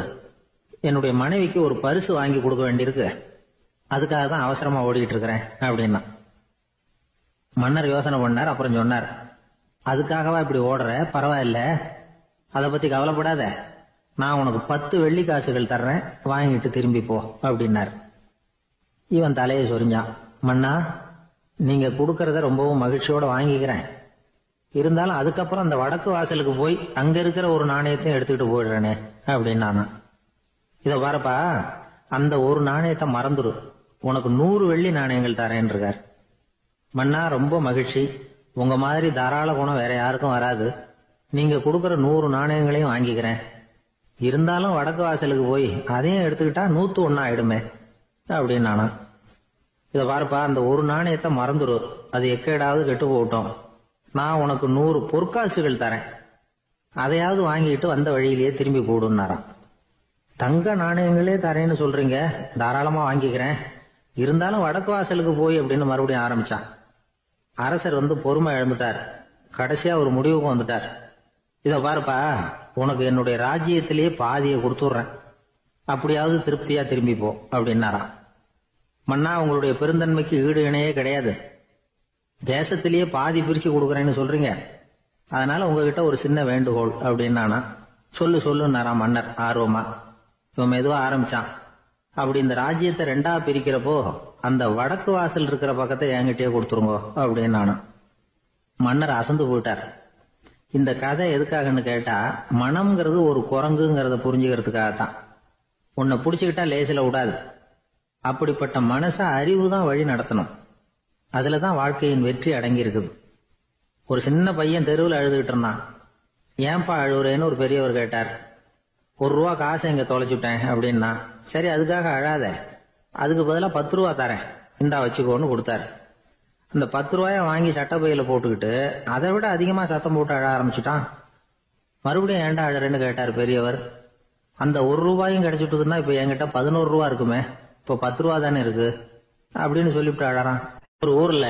என்னுடைய மனைவிக்கு ஒரு பரிசு வாங்கி கொடுக்க வேண்டியிருக்கு. அதுக்காக தான் அவசரமா ஓடிக்கிட்டு இருக்கிறேன் அப்படின்னா. மன்னர் யோசனை பண்ணார். அப்புறம் சொன்னார், அதுக்காகவா இப்படி ஓடுற? பரவாயில்ல, அதை பத்தி கவலைப்படாத. நான் உனக்கு 10 வெள்ளி காசுகள் தர்றேன், வாங்கிட்டு திரும்பி போ அப்படின்னார். இவன் தலையை சொரிஞ்சான். மன்னா, நீங்க கொடுக்கறத ரொம்பவும் மகிழ்ச்சியோட வாங்கிக்கிறேன். இருந்தாலும் அதுக்கப்புறம் அந்த வடக்கு வாசலுக்கு போய் அங்க இருக்கிற ஒரு நாணயத்தையும் எடுத்துக்கிட்டு போயிடுறேனே அப்படின்னானா. இதை பாருப்பா, அந்த ஒரு நாணயத்தை மறந்துரு, உனக்கு 100 வெள்ளி நாணயங்கள் தரேன் இருக்கார். மன்னா, ரொம்ப மகிழ்ச்சி. உங்க மாதிரி தாராள குணம் வேற யாருக்கும் வராது. நீங்க கொடுக்கற 100 நாணயங்களையும் வாங்கிக்கிறேன். இருந்தாலும் வடக்கு வாசலுக்கு போய் அதையும் எடுத்துக்கிட்டா 101 ஆயிடுமே அப்படின்னானா. இதை பாருப்பா, அந்த ஒரு நாணயத்தை மறந்துரு, அது எக்கேடாவது கெட்டு போகட்டும். நான் உனக்கு 100 பொற்காசுகள் தரேன், அதையாவது வாங்கிட்டு வந்த வழியிலேயே திரும்பி போடுன்னாராம். தங்க நாணயங்களே தரேன்னு சொல்றீங்க, தாராளமா வாங்கிக்கிறேன். இருந்தாலும் வடக்கு வாசலுக்கு போய் அப்படின்னு மறுபடியும் ஆரம்பிச்சான். அரசர் பொறுமை இழந்துட்டார். கடைசியா ஒரு முடிவுக்கு வந்துட்டார். இதை பாருப்பா, உனக்கு என்னுடைய ராஜ்யத்திலேயே பாதியை கொடுத்துட்றேன், அப்படியாவது திருப்தியா திரும்பி போ அப்படின்னாராம். மன்னா, உங்களுடைய பெருந்தன்மைக்கு ஈடு இணையே கிடையாது. தேசத்திலேயே பாதி பிரிச்சு கொடுக்குறேன்னு சொல்றீங்க, அதனால உங்ககிட்ட ஒரு சின்ன வேண்டுகோள் அப்படின்னானா. சொல்லுன்னாராம் மன்னர் ஆர்வமா. இவன் மெதுவா ஆரம்பிச்சான். அப்படி இந்த ராஜ்யத்தை 2ஆ பிரிக்கிறப்போ அந்த வடக்கு வாசல் இருக்கிற பக்கத்தை என்கிட்டயே கொடுத்துருங்கோ அப்படின்னானா. மன்னர் அசந்து போயிட்டார். இந்த கதை எதுக்காகன்னு கேட்டா, மனம்ங்கிறது ஒரு குரங்குங்கிறத புரிஞ்சுக்கிறதுக்காகத்தான். உன்னை பிடிச்சுக்கிட்டா லேசில விடாது. அப்படிப்பட்ட மனச அறிவு தான் வழி நடத்தணும். அதுலதான் வாழ்க்கையின் வெற்றி அடங்கி இருக்குது. ஒரு சின்ன பையன் தெருவில் அழுதுகிட்டு இருந்தான். ஏன்பா அழுவுறேன்னு ஒரு பெரியவர் கேட்டார். 1 ரூபா காசை இங்க தொலைச்சுட்டேன் அப்படின்னா. சரி, அதுக்காக அழாத, அதுக்கு பதிலா 10 ரூபா தரேன், இந்தா வச்சுக்கோன்னு கொடுத்தாரு. அந்த 10 ரூபாய வாங்கி சட்டப்பையில போட்டுக்கிட்டு அதை விட அதிகமா சத்தம் போட்டு அழ ஆரம்பிச்சுட்டான். மறுபடியும் ஏன்டா அழறேன்னு கேட்டார் பெரியவர். அந்த ₹1 கிடைச்சிட்டுதுன்னா இப்ப என்கிட்ட ₹11 இருக்குமே, இப்ப ₹10 தானே இருக்கு அப்படின்னு சொல்லிவிட்டு அழறான். ஒரு ஊர்ல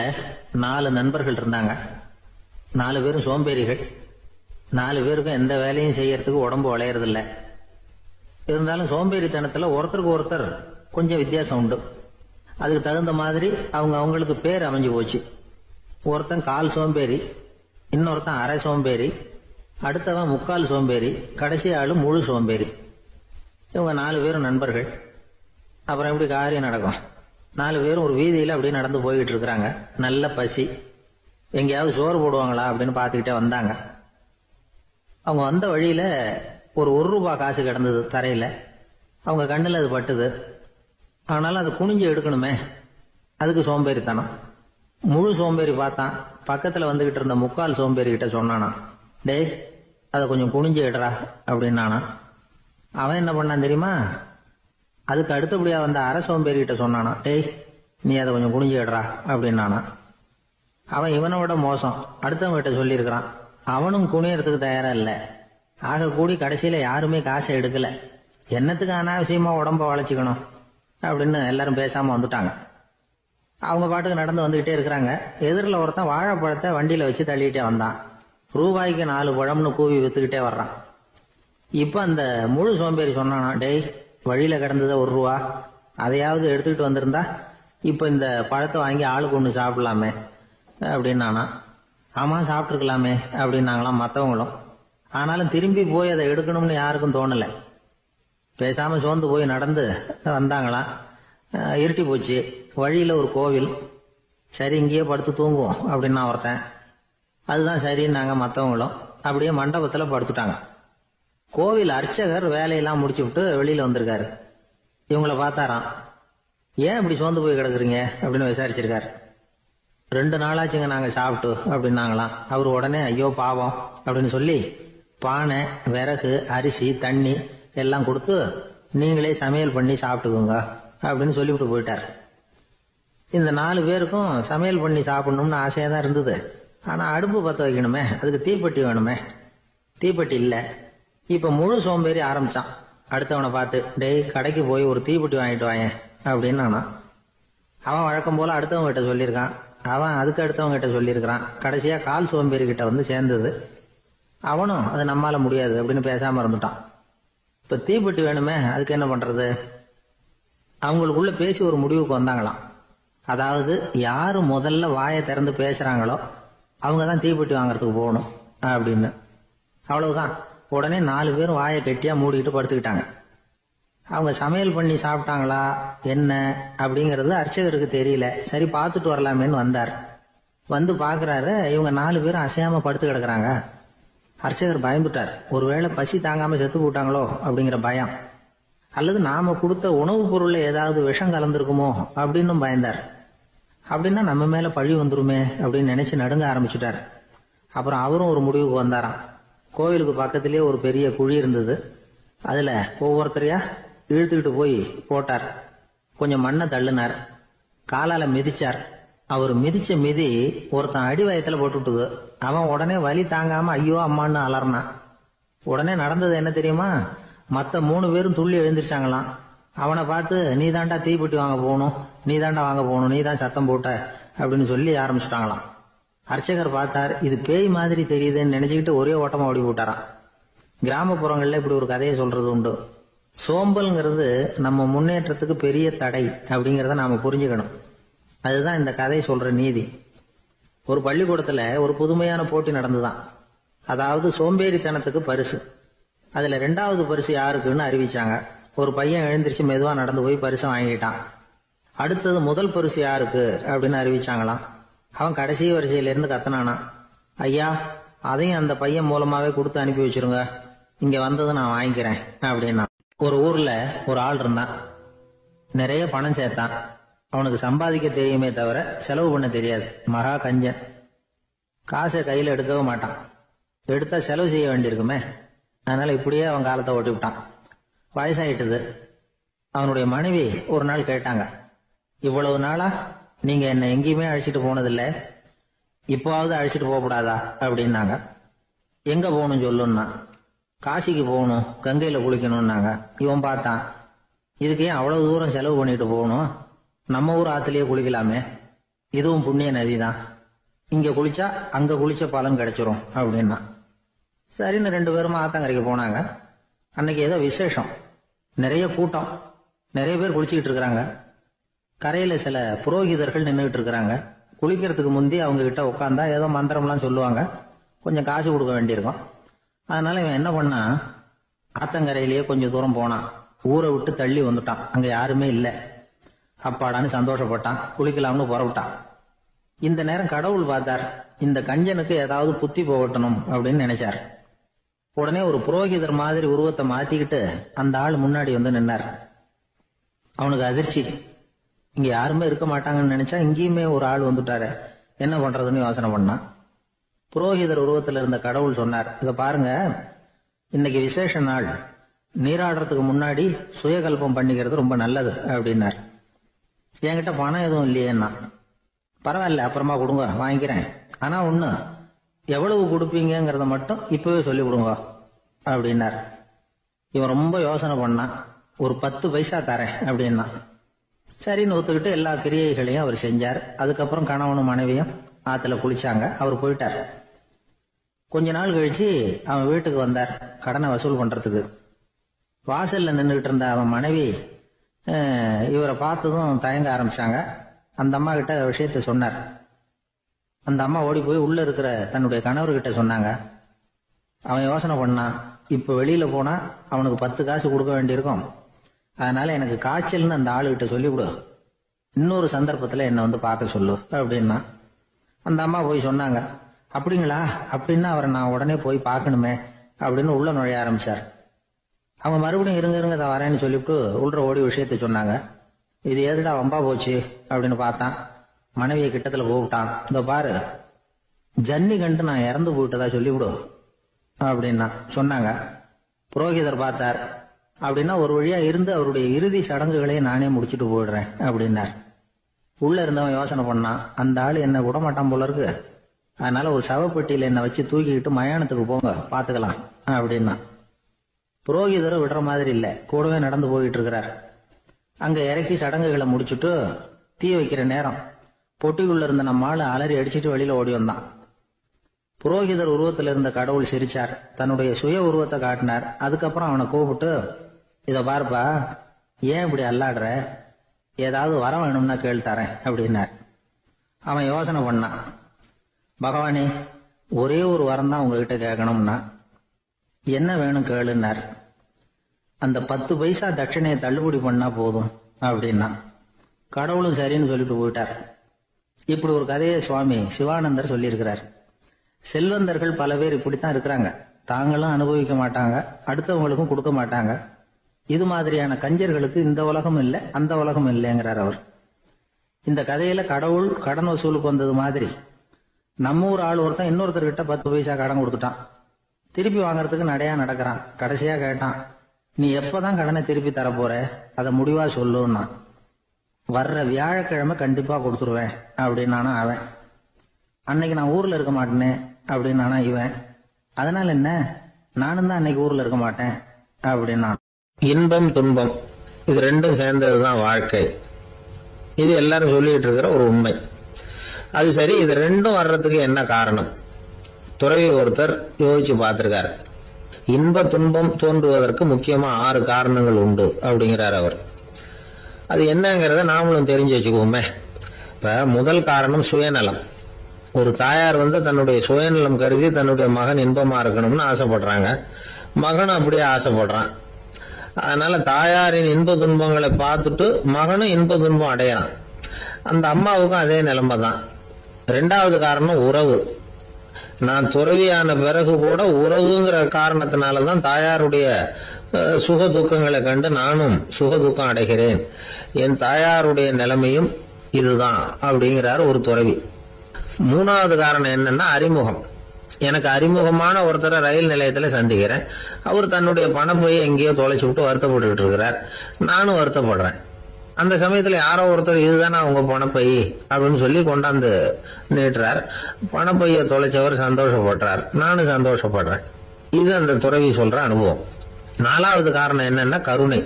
4 நண்பர்கள் இருந்தாங்க. 4 பேரும் சோம்பேறிகள். 4 பேருக்கும் எந்த வேலையும் செய்யறதுக்கு உடம்பு வளையறதில்ல. இருந்தாலும் சோம்பேறித்தனத்துல ஒருத்தருக்கு ஒருத்தர் கொஞ்சம் வித்தியாசம் உண்டு. அதுக்கு தகுந்த மாதிரி அவங்களுக்கு பேர் அமைஞ்சு போச்சு. ஒருத்தன் கால் சோம்பேறி, இன்னொருத்தன் அரை சோம்பேறி, அடுத்தவன் முக்கால் சோம்பேறி, கடைசி ஆளு முழு சோம்பேறி. இவங்க 4 பேரும் நண்பர்கள். அப்புறம் எப்படி காரியம் நடக்கும்? 4 பேரும் ஒரு வீதியில அப்படியே நடந்து போய்கிட்டு இருக்கிறாங்க. நல்ல பசி. எங்கேயாவது சோறு போடுவாங்களா அப்படின்னு பார்த்துக்கிட்டே வந்தாங்க. அவங்க வந்த வழியில ஒரு ₹1 காசு கிடந்தது தரையில. அவங்க கண்ணில் அது பட்டுது. ஆனாலும் அது குனிஞ்சு எடுக்கணுமே, அதுக்கு சோம்பேறித்தனம். முழு சோம்பேறி பார்த்தான். பக்கத்துல வந்துகிட்டு இருந்த முக்கால் சோம்பேறி கிட்ட சொன்னானா, டேய் அதை கொஞ்சம் குனிஞ்சு எடுறா அப்படின்னானா. அவன் என்ன பண்ணான் தெரியுமா? அதுக்கு அடுத்தபடியா வந்த அரை சோம்பேறி கிட்ட சொன்னானா, டேய் நீ அதை கொஞ்சம் குனிஞ்சு எடுறா அப்படின்னானா. அவன் இவனை விட மோசம். அடுத்தவங்க கிட்ட சொல்லியிருக்கிறான். அவனும் குனியறதுக்கு தயாரா இல்ல. ஆக கூடி கடைசியில யாருமே காசை எடுக்கல. என்னத்துக்கு அனாவசியமா உடம்ப வளைச்சுக்கணும் அப்படின்னு எல்லாரும் பேசாம வந்துட்டாங்க. அவங்க பாட்டுக்கு நடந்து வந்துகிட்டே இருக்கிறாங்க. எதிரில் ஒருத்தன் வாழைப்பழத்தை வண்டியில வச்சு தள்ளிட்டே வந்தான். ₹4 4 பழம்னு கூவி வித்துக்கிட்டே வர்றான். இப்ப அந்த முழு சோம்பேறி சொன்னானா, டேய் வழியில கிடந்தது ₹1, அதையாவது எடுத்துக்கிட்டு வந்திருந்தா இப்ப இந்த பழத்தை வாங்கி ஆளுக்கு ஒண்ணு சாப்பிடலாமே அப்படின்னானா. ஆமா சாப்பிட்டுருக்கலாமே அப்படின்னாங்களாம் மற்றவங்களும். ஆனாலும் திரும்பி போய் அதை எடுக்கணும்னு யாருக்கும் தோணலை. பேசாம சோர்ந்து போய் நடந்து வந்தாங்களாம். இருட்டி போச்சு. வழியில ஒரு கோவில். சரி இங்கேயே படுத்து தூங்குவோம் அப்படின்னா ஒருத்தன். அதுதான் சரின்னாங்க மற்றவங்களும். அப்படியே மண்டபத்துல படுத்துட்டாங்க. கோவில் அர்ச்சகர் வேலையெல்லாம் முடிச்சு விட்டு வெளியில வந்திருக்காரு. இவங்களை பார்த்தாராம். ஏன் இப்படி சோர்ந்து போய் கிடக்குறீங்க அப்படின்னு விசாரிச்சிருக்காரு. 2 நாளாச்சுங்க நாங்க சாப்பிட்டு அப்படின்னாங்களாம். அவரு உடனே ஐயோ பாவம் அப்படின்னு சொல்லி பானை, விறகு, அரிசி, தண்ணி எல்லாம் கொடுத்து நீங்களே சமையல் பண்ணி சாப்பிட்டுக்கோங்க அப்படின்னு சொல்லிவிட்டு போயிட்டார். இந்த 4 பேருக்கும் சமையல் பண்ணி சாப்பிடணும்னு ஆசையா தான் இருந்தது. ஆனா அடுப்பு பத்த வைக்கணுமே, அதுக்கு தீப்பெட்டி வேணுமே. தீப்பெட்டி இல்ல. இப்ப முழு சோம்பேறி ஆரம்பிச்சான். அடுத்தவனை பார்த்து, டேய் கடைக்கு போய் ஒரு தீப்பெட்டி வாங்கிட்டு வாயேன் அப்படின்னு. அவன் வழக்கம் போல அடுத்தவங்க கிட்ட சொல்லியிருக்கான். அவன் அதுக்கு அடுத்தவங்க கிட்ட சொல்லியிருக்கிறான். கடைசியா கால் சோம்பேறி கிட்ட வந்து சேர்ந்தது. அவனும் அது நம்மால முடியாது அப்படின்னு பேசாம இருந்துட்டான். இப்ப தீப்பெட்டி வேணுமே, அதுக்கு என்ன பண்றது? அவங்களுக்குள்ள பேசி ஒரு முடிவுக்கு வந்தாங்களாம். அதாவது யாரு முதல்ல வாயை திறந்து பேசுறாங்களோ அவங்கதான் தீப்பெட்டி வாங்கறதுக்கு போகணும் அப்படின்னு. அவ்வளவுதான். உடனே 4 பேரும் வாயை கெட்டியா மூடிக்கிட்டு படுத்துக்கிட்டாங்க. அவங்க சமையல் பண்ணி சாப்பிட்டாங்களா என்ன அப்படிங்கறது அர்ச்சகருக்கு தெரியல. சரி பார்த்துட்டு வரலாமேன்னு வந்தார். வந்து பாக்குறாரு, இவங்க 4 பேரும் அசையாம படுத்து கிடக்குறாங்க. அர்ச்சகர் பயந்துட்டார். ஒருவேளை பசி தாங்காம செத்து போட்டாங்களோ அப்படிங்கிற பயம், அல்லது நாம கொடுத்த உணவுப் பொருள்ல ஏதாவது விஷம் கலந்துருக்குமோ அப்படின்னு பயந்தார். அப்படின்னா நம்ம மேல பழி வந்துருமே அப்படின்னு நினைச்சு நடுங்க ஆரம்பிச்சுட்டார். அப்புறம் அவரும் ஒரு முடிவுக்கு வந்தாராம். கோவிலுக்கு பக்கத்திலேயே ஒரு பெரிய குழி இருந்தது. அதுல ஒவ்வொருத்தரையா இழுத்துக்கிட்டு போய் போட்டார். கொஞ்சம் மண்ணை தள்ளினார். காலால மிதிச்சார். அவர் மிதிச்ச மிதி ஒருத்தன் அடி வயத்துல போட்டுவிட்டது. அவன் உடனே வலி தாங்காம ஐயோ அம்மான்னு அலர்னான். உடனே நடந்தது என்ன தெரியுமா? மத்த 3 பேரும் துள்ளி எழுந்திருச்சாங்களாம். அவனை பார்த்து நீ தாண்டா தீப்பெட்டி வாங்க போகணும், நீ தாண்டா வாங்க போகணும், நீ தான் சத்தம் போட்ட அப்படின்னு சொல்லி ஆரம்பிச்சுட்டாங்களாம். அர்ச்சகர் பார்த்தார். இது பேய் மாதிரி தெரியுதுன்னு நினைச்சுக்கிட்டு ஒரே ஓட்டமா ஓடி போட்டாராம். கிராமப்புறங்கள்ல இப்படி ஒரு கதையை சொல்றது உண்டு. சோம்பல்ங்கிறது நம்ம முன்னேற்றத்துக்கு பெரிய தடை அப்படிங்கறத நாம புரிஞ்சுக்கணும். அதுதான் இந்த கதை சொல்ற நீதி. ஒரு பள்ளிக்கூடத்துல ஒரு புதுமையான போட்டி நடந்துதான். அதாவது சோம்பேறித்தனத்துக்கு பரிசு. அதுல 2வது பரிசு யாருக்குன்னு அறிவிச்சாங்க. ஒரு பையன் எழுந்திருச்சு மெதுவா நடந்து போய் பரிசை வாங்கிட்டான். அடுத்தது முதல் பரிசு யாருக்கு அப்படின்னு அறிவிச்சாங்களாம். அவன் கடைசி வரிசையில இருந்து கத்தனானா, ஐயா அதையும் அந்த பையன் மூலமாவே கொடுத்து அனுப்பி வச்சிருங்க, இங்க வந்தது நான் வாங்கிக்கிறேன் அப்படின்னா. ஒரு ஊர்ல ஒரு ஆள் இருந்தான். நிறைய பணம் சேர்த்தான். அவனுக்கு சம்பாதிக்க தெரியுமே தவிர செலவு பண்ண தெரியாது. மகா கஞ்சன். காசை கையில எடுக்கவே மாட்டான். எடுத்தா செலவு செய்ய வேண்டியிருக்குமே. அதனால இப்படியே அவன் காலத்தை ஓட்டி விட்டான். வயசாயிட்டது. அவனுடைய மனைவி ஒரு நாள் கேட்டாங்க, இவ்வளவு நாளா நீங்க என்ன எங்கேயுமே அழைச்சிட்டு போனதில்லை, இப்போவாவது அழைச்சிட்டு போகக்கூடாதா அப்படின்னாங்க. எங்க போகணும் சொல்லுன்னா. காசிக்கு போகணும், கங்கையில குளிக்கணும்னாங்க. இவன் பார்த்தான், இதுக்கு ஏன் அவ்வளவு தூரம் செலவு பண்ணிட்டு போகணும், நம்ம ஊர் ஆத்துலயே குளிக்கலாமே, இதுவும் புண்ணிய நதி தான், இங்க குளிச்சா அங்க குளிச்ச பலன் கிடைச்சிரும் அப்படின்னா. சரின்னு 2 பேரும் ஆத்தங்கரைக்கு போனாங்க. அன்னைக்கு ஏதோ விசேஷம், நிறைய கூட்டம், நிறைய பேர் குளிச்சுக்கிட்டு இருக்கிறாங்க. கரையில சில புரோகிதர்கள் நின்றுகிட்டு இருக்கிறாங்க. குளிக்கிறதுக்கு முந்தி அவங்க கிட்ட உட்காந்தா ஏதோ மந்திரம்லாம் சொல்லுவாங்க, கொஞ்சம் காசு கொடுக்க வேண்டியிருக்கும். அதனால இவன் என்ன பண்ணா, ஆத்தங்கரையிலேயே கொஞ்சம் தூரம் போனான். ஊரை விட்டு தள்ளி வந்துட்டான், அங்க யாருமே இல்லை. அப்பாடான்னு சந்தோஷப்பட்டான், குளிக்கலாம்னு புறப்பட்டான். இந்த நேரம் கடவுள் பார்த்தார், இந்த கஞ்சனுக்கு ஏதாவது புத்தி போகட்டணும் அப்படின்னு நினைச்சார். உடனே ஒரு புரோகிதர் மாதிரி உருவத்தை மாத்திக்கிட்டு அந்த ஆள் முன்னாடி வந்து நின்னார். அவனுக்கு அதிர்ச்சி, இங்க யாருமே இருக்க மாட்டாங்கன்னு நினைச்சா இங்கேயுமே ஒரு ஆள் வந்துட்டாரு, என்ன பண்றதுன்னு யோசனை பண்ணான். புரோகிதர் உருவத்தில் இருந்த கடவுள் சொன்னார், இதை பாருங்க, இன்னைக்கு விசேஷ நாள், நீராடுறதுக்கு முன்னாடி சுயகல்பம் பண்ணிக்கிறது ரொம்ப நல்லது அப்படின்னார். என்கிட்ட பணம் எதுவும் இல்லையேன்னா. பரவாயில்ல, அப்புறமா கொடுங்க, வாங்கிக்கிறேன். ஆனா ஒண்ணு, எவ்வளவு கொடுப்பீங்கிறத மட்டும் இப்பவே சொல்லி கொடுங்க அப்படின்னார். இவன் ரொம்ப யோசனை பண்ணான். ஒரு 10 பைசா தரேன் அப்படின்னா. சரின்னு ஒத்துக்கிட்டு எல்லா கிரியைகளையும் அவர் செஞ்சார். அதுக்கப்புறம் கணவனும் மனைவியும் ஆத்துல குளிச்சாங்க. அவர் போயிட்டார். கொஞ்ச நாள் கழிச்சு அவன் வீட்டுக்கு வந்தார், கடனை வசூல் பண்றதுக்கு. வாசல்ல நின்றுகிட்டு இருந்த அவன் மனைவி இவரை பார்த்ததும் தயங்க ஆரம்பிச்சாங்க. அந்த அம்மா கிட்ட விஷயத்த சொன்னார். அந்த அம்மா ஓடி போய் உள்ள இருக்கிற தன்னுடைய கணவர்கிட்ட சொன்னாங்க. அவன் யோசனை பண்ணான், இப்ப வெளியில போனா அவனுக்கு 10 காசு கொடுக்க வேண்டியிருக்கும், அதனால எனக்கு காய்ச்சல்னு அந்த ஆளுகிட்ட சொல்லிவிடு, இன்னொரு சந்தர்ப்பத்துல என்ன வந்து பார்க்க சொல்லு அப்படின்னா. அந்த அம்மா போய் சொன்னாங்க. அப்படிங்களா, அப்படின்னா அவரை நான் உடனே போய் பார்க்கணுமே அப்படின்னு உள்ள நுழைய ஆரம்பிச்சார். அவங்க மறுபடியும் இருங்க வரேன்னு சொல்லிவிட்டு உள்ள ஓடி விஷயத்த சொன்னாங்க. இது எதுடா வம்பா போச்சு அப்படின்னு பார்த்தான். மனைவியை கிட்டத்துல கூப்பிட்டான். இதோ பாரு, ஜன்னி கண்டு நான் இறந்து போயிட்டதா சொல்லிவிடு அப்படின்னா சொன்னாங்க. புரோகிதர் பார்த்தார். அப்படின்னா ஒரு வழியா இருந்து அவருடைய இறுதி சடங்குகளை நானே முடிச்சுட்டு போயிடுறேன் அப்படின்னார். உள்ள இருந்தவன் யோசனை பண்ணான், அந்த ஆளு என்ன விட மாட்டான் போல இருக்கு, அதனால ஒரு சவப்பெட்டியில என்ன வச்சு தூக்கிக்கிட்டு மயானத்துக்கு போங்க, பாத்துக்கலாம் அப்படின்னா. புரோகிதரும் விடுற மாதிரி இல்ல, கூடவே நடந்து போயிட்டு இருக்கிறார். அங்க இறக்கி சடங்குகளை முடிச்சுட்டு தீ வைக்கிற நேரம் பொட்டிக்குள்ள இருந்த நம்ம ஆளு அலறி அடிச்சுட்டு வெளியில ஓடி வந்தான். புரோகிதர் உருவத்தில் இருந்த கடவுள் சிரிச்சார், தன்னுடைய சுய உருவத்தை காட்டினார். அதுக்கப்புறம் அவனை கூப்பிட்டு, இத பாருப்பா, ஏன் இப்படி அல்லாடுற, ஏதாவது வர வேணும்னா கேள் தரேன் அப்படின்னார். அவன் யோசனை பண்ணான், பகவானே, ஒரே ஒரு வரம் தான் உங்ககிட்ட கேட்கணும்னா. என்ன வேணும் கேளுன்னார். அந்த 10 பைசா தட்சணையை தள்ளுபடி பண்ணா போதும் அப்படின்னா. கடவுளும் சரின்னு சொல்லிட்டு போயிட்டார். இப்படி ஒரு கதையை சுவாமி சிவானந்தர் சொல்லியிருக்கிறார். செல்வந்தர்கள் பல பேர் இப்படித்தான் இருக்கிறாங்க, தாங்களும் அனுபவிக்க மாட்டாங்க, அடுத்தவங்களுக்கும் கொடுக்க மாட்டாங்க. இது மாதிரியான கஞ்சர்களுக்கு இந்த உலகம் இல்லை, அந்த உலகம் இல்லைங்கிறார் அவர். இந்த கதையில கடவுள் கடன் வசூலுக்கு வந்தது மாதிரி நம்ம ஊர் ஆள் ஒருத்தன் இன்னொருத்தர்கிட்ட 10 பைசா கடன் கொடுத்துட்டான். திருப்பி வாங்கறதுக்கு நடையா நடக்கிறான். கடைசியா கேட்டான், நீ எப்பதான் கடனை திருப்பி தரப்போற, அதை முடிவா சொல்லுன்னா. வர்ற வியாழக்கிழமை கண்டிப்பா கொடுத்துருவேன் அப்படின்னானா அவன். அன்னைக்கு நான் ஊர்ல இருக்க மாட்டேனே அப்படின்னானா இவன். அதனால என்ன, நானும் தான் அன்னைக்கு ஊர்ல இருக்க மாட்டேன் அப்படின்னா. இன்பம் துன்பம் இது ரெண்டும் சேர்ந்ததுதான் வாழ்க்கை. இது எல்லாரும் சொல்லிட்டு இருக்கிற ஒரு உண்மை. அது சரி, இது ரெண்டும் வர்றதுக்கு என்ன காரணம்? துறவி ஒருத்தர் யோசிச்சு பார்த்திருக்காரு. இன்ப துன்பம் தோன்றுவதற்கு முக்கியமா 6 காரணங்கள் உண்டு அப்படிங்கிறார் அவர். அது என்னங்கிறத நாமளும் தெரிஞ்சு வச்சுக்குவோமே. இப்ப முதல் காரணம் சுயநலம். ஒரு தாயார் தன்னுடைய சுயநலம் கருதி தன்னுடைய மகன் இன்பமா இருக்கணும்னு ஆசைப்படுறாங்க. மகனும் அப்படியே ஆசைப்படுறான். அதனால தாயாரின் இன்ப துன்பங்களை பார்த்துட்டு மகனும் இன்ப துன்பம் அடையறான். அந்த அம்மாவுக்கும் அதே நிலைமை தான். 2வது காரணம் உறவு. நான் துறவியான பிறகு கூட உறவுங்கிற காரணத்தினாலதான் தாயாருடைய சுக துக்கங்களை கண்டு நானும் சுக துக்கம் அடைகிறேன். என் தாயாருடைய நிலைமையும் இதுதான் அப்படிங்கிறார் ஒரு துறவி. 3வது காரணம் என்னன்னா அறிமுகம். எனக்கு அறிமுகமான ஒருத்தரை ரயில் நிலையத்துல சந்திக்கிறேன். அவர் தன்னுடைய பணப்பையை எங்கேயோ தொலைச்சு விட்டு வருத்தப்பட்டு இருக்கிறார். நானும் வருத்தப்படுறேன். அந்த சமயத்துல யாரோ ஒருத்தர் இதுதானே அவங்க பணப்பை அப்படின்னு சொல்லி கொண்டாந்து நீட்டுறார். பணப்பைய தொலைச்சவர் சந்தோஷப்படுறார், நானும் சந்தோஷப்படுறேன். இது அந்த துறவி சொல்ற அனுபவம். 4வது காரணம் என்னன்னா கருணை.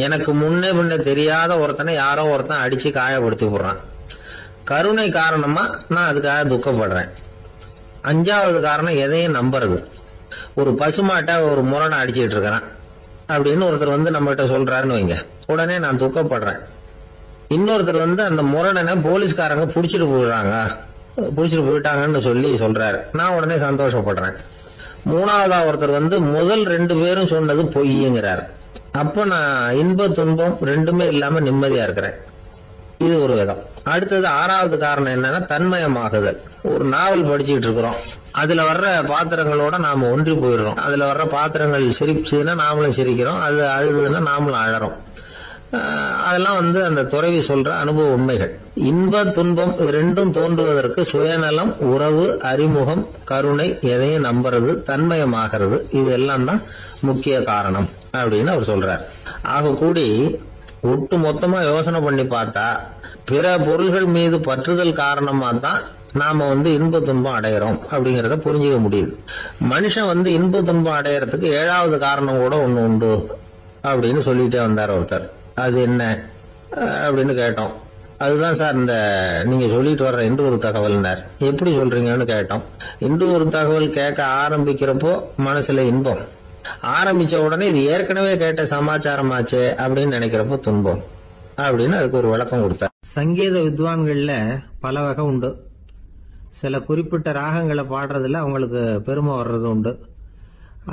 எனக்கு முன்னே பின்ன தெரியாத ஒருத்தனை யாரோ ஒருத்தன் அடிச்சு காயப்படுத்தி போடுறான். கருணை காரணமா நான் அதுக்காக துக்கப்படுறேன். 5வது காரணம் எதையும் நம்புறது. ஒரு பசுமாட்டை ஒரு முரணை அடிச்சுட்டு இருக்கிறான் அப்படின்னு ஒருத்தர் வந்து நம்ம கிட்ட சொல்றாருன்னு வைங்க, உடனே நான் துக்கப்படுறேன். இன்னொருத்தர் வந்து அந்த முரணனை போலீஸ்காரங்க புடிச்சிட்டு போயிட்டாங்கன்னு சொல்லி சொல்றாரு, நான் உடனே சந்தோஷப்படுறேன். 3வதா ஒருத்தர் வந்து முதல் 2 பேரும் சொன்னது பொய்யுங்கிறார். அப்ப நான் இன்ப துன்பம் 2மே இல்லாம நிம்மதியா இருக்கிறேன். இது ஒரு விதம். அடுத்தது 6வது காரணம் என்னன்னா தன்மயமாகுதல். ஒரு நாவல் படிச்சுட்டு இருக்கிறோம், அதுல வர்ற பாத்திரங்களோட நாம ஒன்றி போயிடுறோம். அதுல வர்ற பாத்திரங்கள் சிரிச்சுன்னா நாமளும் சிரிக்கிறோம், அது அழுதுன்னா நாமளும் அழறோம். அதெல்லாம் வந்து அந்த துறவி சொல்ற அனுபவ உண்மைகள். இன்ப துன்பம் 2ம் தோன்றுவதற்கு சுயநலம், உறவு, அறிமுகம், கருணை, எதையும் நம்புறது, தன்மயமாகிறது, இது எல்லாம் தான் முக்கிய காரணம் அப்படின்னு அவர் சொல்றார். ஆக கூடி ஒட்டு மொத்தமா யோசனை பண்ணி பார்த்தா பிற பொருள்கள் மீது பற்றுதல் காரணமா தான் நாம வந்து இன்ப துன்பம் அடையிறோம் அப்படிங்கறத புரிஞ்சுக்க முடியுது. மனுஷன் வந்து இன்ப துன்பம் அடையறதுக்கு 7வது காரணம் கூட ஒண்ணு உண்டு அப்படின்னு சொல்லிட்டே வந்தார் ஒருத்தர். அது என்ன அப்படின்னு கேட்டோம். அதுதான் சார் இந்த நீங்க சொல்லிட்டு வர்ற இன்று ஒரு தகவல்னார். எப்படி சொல்றீங்கன்னு கேட்டோம். இன்று ஒரு தகவல் கேட்க ஆரம்பிக்கிறப்போ மனசுல இன்பம், ஆரம்பிச்ச உடனே இது ஏற்கனவே கேட்ட சமாச்சாரமாச்சே அப்படின்னு நினைக்கிறப்போ துன்பம் அப்படின்னு அதுக்கு ஒரு விளக்கம் கொடுத்தார். சங்கீத வித்வான்கள்ல பல வகை உண்டு. சில குறிப்பிட்ட ராகங்களை பாடுறதுல அவங்களுக்கு பெருமை வர்றது உண்டு.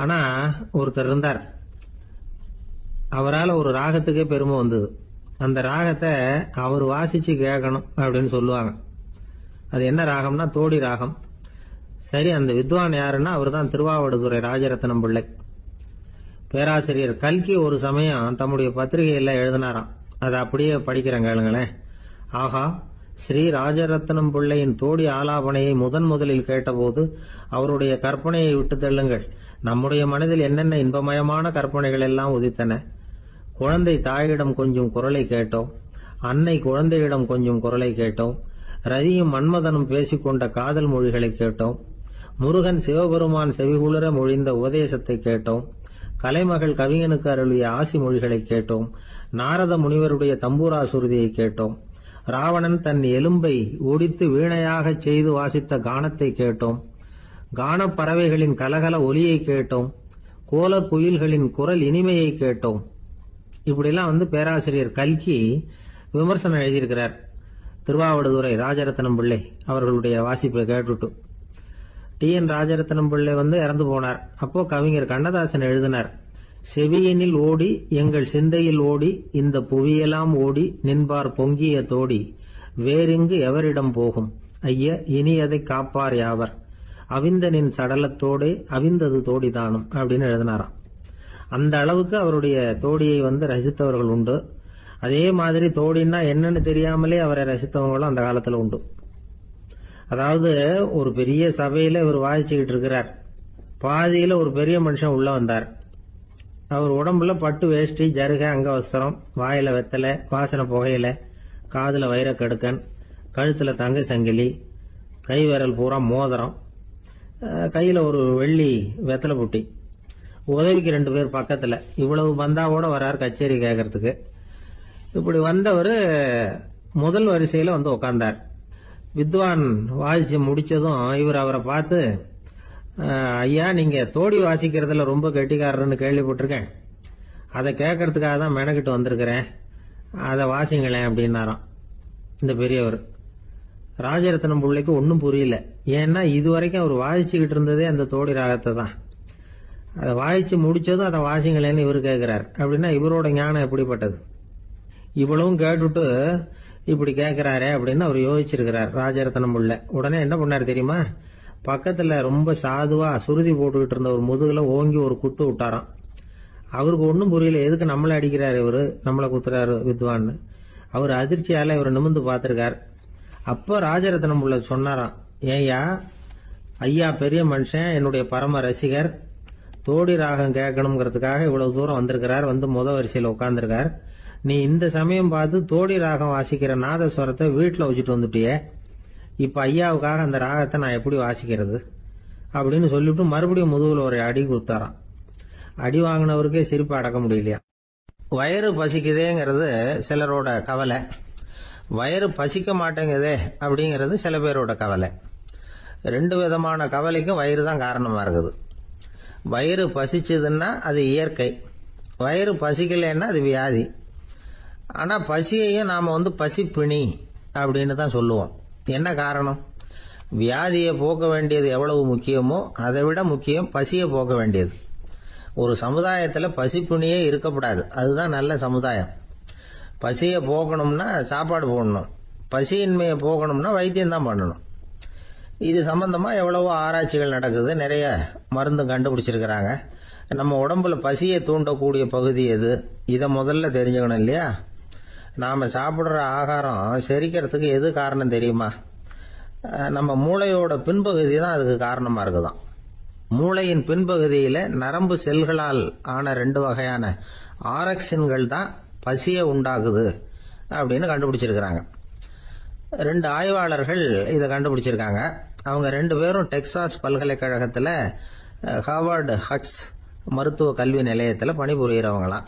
ஆனா ஒருத்தர் இருந்தார், அவரால் ஒரு ராகத்துக்கே பெருமை வந்தது. அந்த ராகத்தை அவர் வாசிச்சு கேட்கணும் அப்படின்னு சொல்லுவாங்க. அது என்ன ராகம்னா தோடி ராகம். சரி, அந்த வித்வான் யாருன்னா அவர் தான் திருவாவடுதுறை ராஜரத்னம் பிள்ளை. பேராசிரியர் கல்கி ஒரு சமயம் தம்முடைய பத்திரிகையில எழுதினாராம். அதை அப்படியே படிக்கிறேன் கேளுங்களேன். ஆகா, ஸ்ரீ ராஜரத்னம் பிள்ளையின் தோடி ஆலாபனையை முதலில் கேட்டபோது அவருடைய கற்பனையை விட்டு தள்ளுங்கள். நம்முடைய மனதில் என்னென்ன இன்பமயமான கற்பனைகள் எல்லாம் உதித்தன. குழந்தை தாயிடம் கொஞ்சம் குரலை கேட்டோம், அன்னை குழந்தையிடம் கொஞ்சம் குரலை கேட்டோம், ரதியும் மன்மதனும் பேசிக்கொண்ட காதல் மொழிகளை கேட்டோம், முருகன் சிவபெருமான் செவிகுளிர மொழிந்த உபதேசத்தை கேட்டோம், கலைமகள் கவிஞனுக்கு அருளிய ஆசி மொழிகளை கேட்டோம், நாரத முனிவருடைய தம்பூரா சுருதியை கேட்டோம், ராவணன் தன் எலும்பை ஒடித்து வீணையாக செய்து வாசித்த கானத்தை கேட்டோம், கானப் பறவைகளின் கலகல ஒலியை கேட்டோம், கோல குயில்களின் குரல் இனிமையை கேட்டோம். இப்படிலாம் வந்து பேராசிரியர் கல்கி விமர்சனம் எழுதியிருக்கிறார் திருவாவடுதுறை ராஜரத்னம் பிள்ளை அவர்களுடைய வாசிப்பை கேட்டுட்டு. TN ராஜரத்னம் பிள்ளை வந்து இறந்து போனார். அப்போ கவிஞர் கண்ணதாசன் எழுதினார், செவியனில் ஓடி எங்கள் சிந்தையில் ஓடி இந்த புவியெல்லாம் ஓடி நின்பார் பொங்கிய தோடி வேறிங்கு எவரிடம் போகும் ஐய இனி அதை காப்பார் யாவர் அவிந்தனின் சடலத்தோடே அவிந்தது தோடிதானும் அப்படின்னு எழுதினாராம். அந்த அளவுக்கு அவருடைய தோடியை வந்து ரசித்தவர்கள் உண்டு. அதே மாதிரி தோடின்னா என்னன்னு தெரியாமலே அவரை ரசித்தவங்களும் அந்த காலத்துல உண்டு. அதாவது ஒரு பெரிய சபையில இவர் வாதிச்சுக்கிட்டு இருக்கிறார். பாதியில ஒரு பெரிய மனுஷன் உள்ள வந்தார். அவர் உடம்புல பட்டு வேஷ்டி, ஜருகை, அங்கவஸ்திரம், வாயில வெத்தலை, வாசனை புகையில, காதுல வைரக்கடுக்கன், கழுத்துல தங்க சங்கிலி, கை விரல் பூரா மோதிரம், கையில ஒரு வெள்ளி வெத்தலை புட்டி, உதவிக்கு 2 பேர் பக்கத்துல. இவ்வளவு பந்தாவோட வரார் கச்சேரி கேட்கறதுக்கு. இப்படி வந்தவர் முதல் வரிசையில வந்து உக்காந்தார். வித்வான் வாசிச்சு முடிச்சதும் இவர் அவரை பார்த்து, ஐயா, நீங்க தோடி வாசிக்கிறதுல ரொம்ப கெட்டிக்காரர்னு கேள்விப்பட்டிருக்கேன், அதை கேட்கறதுக்காக தான் மெனக்கிட்டு வந்திருக்கிறேன், அதை வாசிங்களேன் அப்படின்னாராம் இந்த பெரியவர். ராஜரத்னம் பிள்ளைக்கு ஒன்றும் புரியல. ஏன்னா இதுவரைக்கும் அவர் வாசிச்சுக்கிட்டு இருந்ததே அந்த தோடி ராகத்தை தான். அதை வாசிச்சு முடிச்சதும் அதை வாசிங்களேன்னு இவர் கேட்கிறார். அப்படின்னா இவரோட ஞானம் எப்படிப்பட்டது? இவ்வளவும் கேட்டுட்டு இப்படி கேட்கிறாரே அப்படின்னு அவர் யோசிச்சிருக்கிறார் ராஜரத்னம் பிள்ளை. உடனே என்ன பண்ணாரு தெரியுமா? பக்கத்துல ரொம்ப சாதுவா சுருதி போட்டுக்கிட்டு இருந்த ஒரு முதுகுல ஓங்கி ஒரு குத்து விட்டாராம். அவருக்கு ஒன்றும் புரியல, எதுக்கு நம்மளை அடிக்கிறாரு இவரு, நம்மளை குத்துறாரு வித்வான்னு. அவர் அதிர்ச்சியால இவர் நிமிர்ந்து பார்த்திருக்கார். அப்ப ராஜரத்னம் பிள்ளை சொன்னாராம், ஏய்யா ஐயா பெரிய மனுஷன், என்னுடைய பரம ரசிகர், தோடி ராகம் கேட்கணுங்கிறதுக்காக இவ்வளவு தூரம் வந்திருக்கிறார், வந்து வரிசையில் உட்கார்ந்துருக்கார். நீ இந்த சமயம் பார்த்து தோடி ராகம் வாசிக்கிற நாதஸ்வரத்தை வீட்டில் வச்சுட்டு வந்துட்டியே, இப்ப ஐயாவுக்காக அந்த ராகத்தை நான் எப்படி வாசிக்கிறது அப்படின்னு சொல்லிவிட்டு மறுபடியும் முதுகுல ஒரு அடி கொடுத்தாராம். அடி வாங்கினவருக்கே சிரிப்பு அடக்க முடியலையா. வயிறு பசிக்குதேங்கிறது சிலரோட கவலை, வயிறு பசிக்க மாட்டேங்குதே அப்படிங்கிறது சில பேரோட கவலை. ரெண்டு விதமான கவலைக்கும் வயிறு தான் காரணமா இருக்குது. வயிறு பசிச்சதுன்னா அது இயற்கை, வயிறு பசிக்கலைன்னா அது வியாதி. ஆனா பசியையும் நாம பசிப்பிணி அப்படின்னு தான் சொல்லுவோம். என்ன காரணம்? வியாதியை போக்க வேண்டியது எவ்வளவு முக்கியமோ அதை விட முக்கியம் பசியை போக்க வேண்டியது. ஒரு சமுதாயத்துல பசிப்பிணியே இருக்கக்கூடாது, அதுதான் நல்ல சமுதாயம். பசியை போக்கணும்னா சாப்பாடு போடணும், பசியின்மையை போக்கணும்னா வைத்தியம் தான் பண்ணணும். இது சம்பந்தமா எவ்வளவோ ஆராய்ச்சிகள் நடக்குது, நிறைய மருந்து கண்டுபிடிச்சிருக்கிறாங்க. நம்ம உடம்புல பசியை தூண்டக்கூடிய பகுதி எது, இதை முதல்ல தெரிஞ்சுக்கணும் இல்லையா? நாம சாப்பிடுற ஆகாரம் செரிக்கிறதுக்கு எது காரணம் தெரியுமா? நம்ம மூளையோட பின்பகுதி தான் அதுக்கு காரணமா இருக்குதாம். மூளையின் பின்பகுதியில நரம்பு செல்களால் ஆன 2 வகையான ஆரக்சின்கள் தான் பசியை உண்டாக்குது அப்படின்னு கண்டுபிடிச்சிருக்கிறாங்க. 2 ஆய்வாளர்கள் இதை கண்டுபிடிச்சிருக்காங்க. அவங்க 2 பேரும் டெக்சாஸ் பல்கலைக்கழகத்துல ஹார்வர்டு ஹக்ஸ் மருத்துவ கல்வி நிலையத்தில் பணிபுரியறவங்களாம்.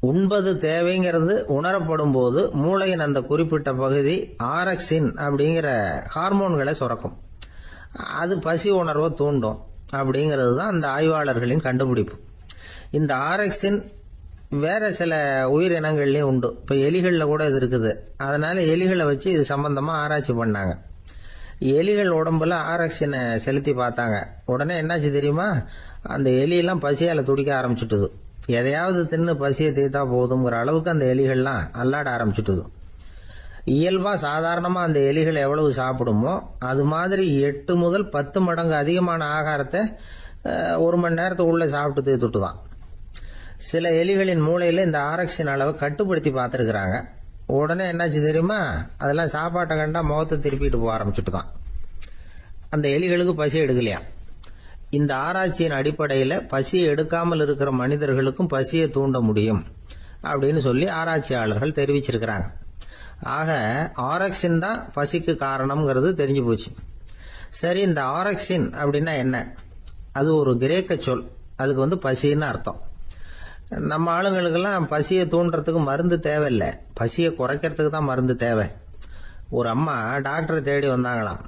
உண்பது தேவைங்கிறது உணரப்படும் போது மூளையின் அந்த குறிப்பிட்ட பகுதி ஆரக்சின் அப்படிங்கிற ஹார்மோன்களை சுரக்கும். அது பசி உணர்வை தூண்டும் அப்படிங்கிறது தான் அந்த ஆய்வாளர்களின் கண்டுபிடிப்பு. இந்த ஆரக்சின் வேற சில உயிரினங்கள்லயும் உண்டு. இப்ப எலிகள்ல கூட இது இருக்குது. அதனால எலிகளை வச்சு இது சம்பந்தமா ஆராய்ச்சி பண்ணாங்க. எலிகள் உடம்புல ஆரக்சினை செலுத்தி பார்த்தாங்க. உடனே என்னாச்சு தெரியுமா? அந்த எலியெல்லாம் பசியால துடிக்க ஆரம்பிச்சுட்டுது. எதையாவது தின்னு பசியை தீர்த்தா போதுங்கிற அளவுக்கு அந்த எலிகள்லாம் அல்லாட ஆரம்பிச்சுட்டுது. இயல்பா சாதாரணமா அந்த எலிகள் எவ்வளவு சாப்பிடுமோ அது மாதிரி 8 முதல் 10 மடங்கு அதிகமான ஆகாரத்தை 1 மணி நேரத்துக்குள்ள சாப்பிட்டு தீர்த்துட்டுதான். சில எலிகளின் மூளையில இந்த ஆரக்சின் அளவை கட்டுப்படுத்தி பார்த்திருக்கிறாங்க. உடனே என்னாச்சு தெரியுமா? அதெல்லாம் சாப்பாட்டை கண்டா முகத்தை திருப்பிட்டு போக ஆரம்பிச்சுட்டுதான். அந்த எலிகளுக்கு பசி எடுக்கலையா. இந்த ஆராய்ச்சியின் அடிப்படையில பசியை எடுக்காமல் இருக்கிற மனிதர்களுக்கும் பசியை தூண்ட முடியும் அப்படின்னு சொல்லி ஆராய்ச்சியாளர்கள் தெரிவிச்சிருக்கிறாங்க. ஆக ஆரக்சின் தான் பசிக்கு காரணம்ங்கிறது தெரிஞ்சு போச்சு. சரி, இந்த ஆரக்சின் அப்படின்னா என்ன? அது ஒரு கிரேக்க சொல். அதுக்கு பசின்னு அர்த்தம். நம்ம ஆளுங்களுக்கெல்லாம் பசியை தூண்டுறதுக்கு மருந்து தேவையில்லை, பசியை குறைக்கிறதுக்கு தான் மருந்து தேவை. ஒரு அம்மா டாக்டரை தேடி வந்தாங்களாம்.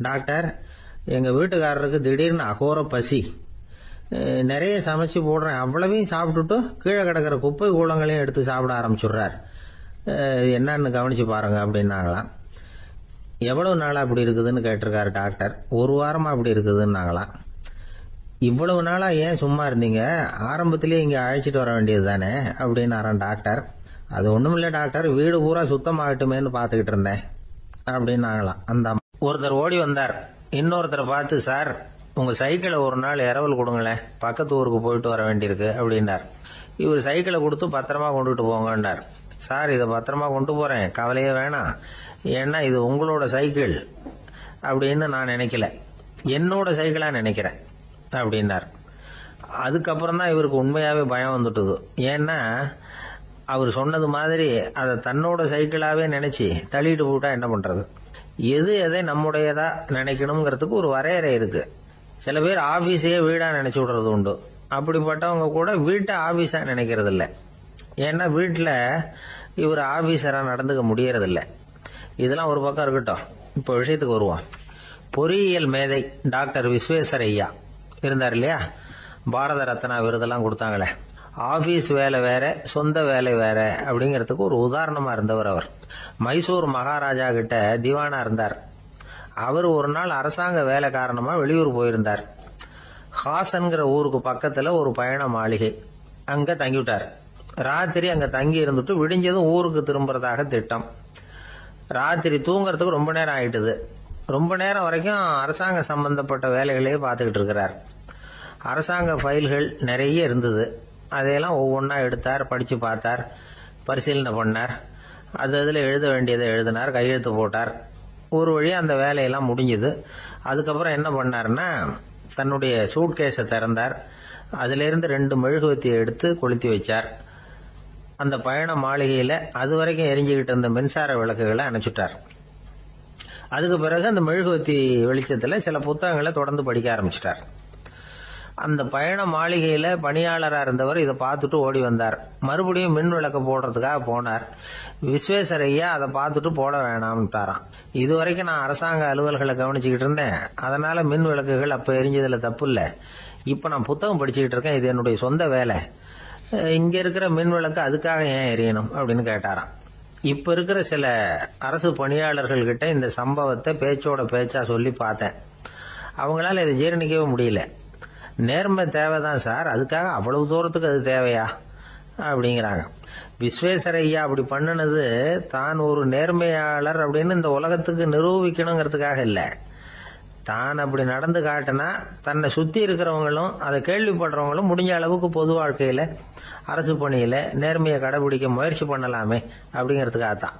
டாக்டர், எங்க வீட்டுக்காரருக்கு திடீர்னு அகோர பசி, நிறைய சமைச்சு போடுறேன், அவ்வளவையும் சாப்பிட்டுட்டு கீழே கிடக்கிற குப்பை கூலங்களையும் எடுத்து சாப்பிட ஆரம்பிச்சுடுறார், என்னன்னு கவனிச்சு பாருங்க அப்படின்னாங்களாம். எவ்வளவு நாளா அப்படி இருக்குதுன்னு கேட்டிருக்காரு டாக்டர். 1 வாரமா அப்படி இருக்குதுன்னாங்களாம். இவ்வளவு நாளா ஏன் சும்மா இருந்தீங்க? ஆரம்பத்திலேயே இங்க அழைச்சிட்டு வர வேண்டியது தானே அப்படின்னாராம் டாக்டர். அது ஒண்ணும் இல்ல டாக்டர், வீடு பூரா சுத்தமாகட்டுமேன்னு பாத்துக்கிட்டு இருந்தேன் அப்படின்னாங்களாம். அந்த ஒருத்தர் ஓடி வந்தார். இன்னொருத்தரை பார்த்து, சார் உங்க சைக்கிளை ஒரு நாள் இரவல் கொடுங்களேன், பக்கத்து ஊருக்கு போயிட்டு வர வேண்டியிருக்கு அப்படின்னார். இவர் சைக்கிளை கொடுத்து பத்திரமா கொண்டுட்டு போங்கன்னார். சார், இதை பத்திரமா கொண்டு போறேன், கவலையே வேணாம், ஏன்னா இது உங்களோட சைக்கிள் அப்படின்னு நான் நினைக்கல, என்னோட சைக்கிளா நினைக்கிறேன் அப்படின்னார். அதுக்கப்புறம் தான் இவருக்கு உண்மையாவே பயம் வந்துட்டுது. ஏன்னா அவர் சொன்னது மாதிரி அதை தன்னோட சைக்கிளாவே நினைச்சு தள்ளிட்டு போட்டா என்ன பண்றது? எது எதை நம்முடையதா நினைக்கணுங்கிறதுக்கு ஒரு வரையறை இருக்கு. சில பேர் ஆபீஸையே வீடா நினைச்சு விடுறது உண்டு. அப்படிப்பட்டவங்க கூட வீட்டை ஆபீஸா நினைக்கிறது இல்லை. ஏன்னா வீட்டுல இவர் ஆபீசரா நடந்துக்க முடியறதில்ல. இதெல்லாம் ஒரு பக்கம் இருக்கட்டும், இப்ப விஷயத்துக்கு வருவோம். பொறியியல் மேதை டாக்டர் விஸ்வேஸ்வரய்யா இருந்தார் இல்லையா, பாரத ரத்னா விருதெல்லாம் கொடுத்தாங்களே. ஆபீஸ் வேலை வேற, சொந்த வேலை வேற அப்படிங்கறதுக்கு ஒரு உதாரணமா இருந்தவர் அவர். மைசூர் மகாராஜா கிட்ட திவானா இருந்தார். அவர் ஒரு நாள் அரசாங்க வேலை காரணமா வெளியூர் போயிருந்தார். ஹாசன்கிற ஊருக்கு பக்கத்துல ஒரு பயண மாளிகை, அங்க தங்கிவிட்டார். ராத்திரி அங்க தங்கி இருந்துட்டு விடிஞ்சதும் ஊருக்கு திரும்புறதாக திட்டம். ராத்திரி தூங்கறதுக்கு ரொம்ப நேரம் ஆயிட்டுது. ரொம்ப நேரம் வரைக்கும் அரசாங்க சம்பந்தப்பட்ட வேலைகளையே பார்த்துக்கிட்டு இருக்கிறார். அரசாங்க ஃபைல்கள் நிறைய இருந்தது. அதையெல்லாம் ஒவ்வொன்றா எடுத்தார், படிச்சு பார்த்தார், பரிசீலனை பண்ணார். அதில் எழுத வேண்டியதை எழுதினார், கையெழுத்து போட்டார். ஒரு வழியா அந்த வேலையெல்லாம் முடிஞ்சது. அதுக்கப்புறம் என்ன பண்ணார்னா, தன்னுடைய சூட்கேஸை திறந்தார். அதிலிருந்து 2 மெழுகுவத்தியை எடுத்து கொளுத்தி வச்சார். அந்த பயண மாளிகையில அது வரைக்கும் எரிஞ்சுக்கிட்டு இருந்த மின்சார விளக்குகளை அணைச்சுட்டார். அதுக்கு பிறகு அந்த மெழுகுவத்தி வெளிச்சத்துல சில புத்தகங்களை தொடர்ந்து படிக்க ஆரம்பிச்சிட்டார். அந்த பயண மாளிகையில பணியாளரா இருந்தவர் இதை பார்த்துட்டு ஓடி வந்தார். மறுபடியும் மின் விளக்கு போடுறதுக்காக போனார். விஸ்வேஸ்வரையா அதை பார்த்துட்டு போட வேணாம்ட்டாராம். இதுவரைக்கும் நான் அரசாங்க அலுவல்களை கவனிச்சுக்கிட்டு இருந்தேன், அதனால மின் விளக்குகள் அப்ப எரிஞ்சதுல தப்பு இல்ல. இப்ப நான் புத்தகம் படிச்சுக்கிட்டு இருக்கேன், இது என்னுடைய சொந்த வேலை. இங்க இருக்கிற மின் விளக்கு அதுக்காக ஏன் எரியணும் அப்படின்னு கேட்டாராம். இப்ப இருக்கிற சில அரசு பணியாளர்கள் கிட்ட இந்த சம்பவத்தை பேச்சோட பேச்சா சொல்லி பார்த்தேன். அவங்களால இதை ஜீரணிக்கவே முடியல. நேர்மை தேவைதான் சார், அதுக்காக அவ்வளவு தூரத்துக்கு அது தேவையா அப்படிங்கிறாங்க. விஸ்வேஸ்வரையா அப்படி பண்ணினது தான் ஒரு நேர்மையாளர் அப்படின்னு இந்த உலகத்துக்கு நிரூபிக்கணுங்கிறதுக்காக இல்லை. தான் அப்படி நடந்து காட்டினா தன்னை சுத்தி இருக்கிறவங்களும் அதை கேள்விப்படுறவங்களும் முடிஞ்ச அளவுக்கு பொது வாழ்க்கையில அரசு பணியில நேர்மையை கடைபிடிக்க முயற்சி பண்ணலாமே அப்படிங்கிறதுக்காகத்தான்.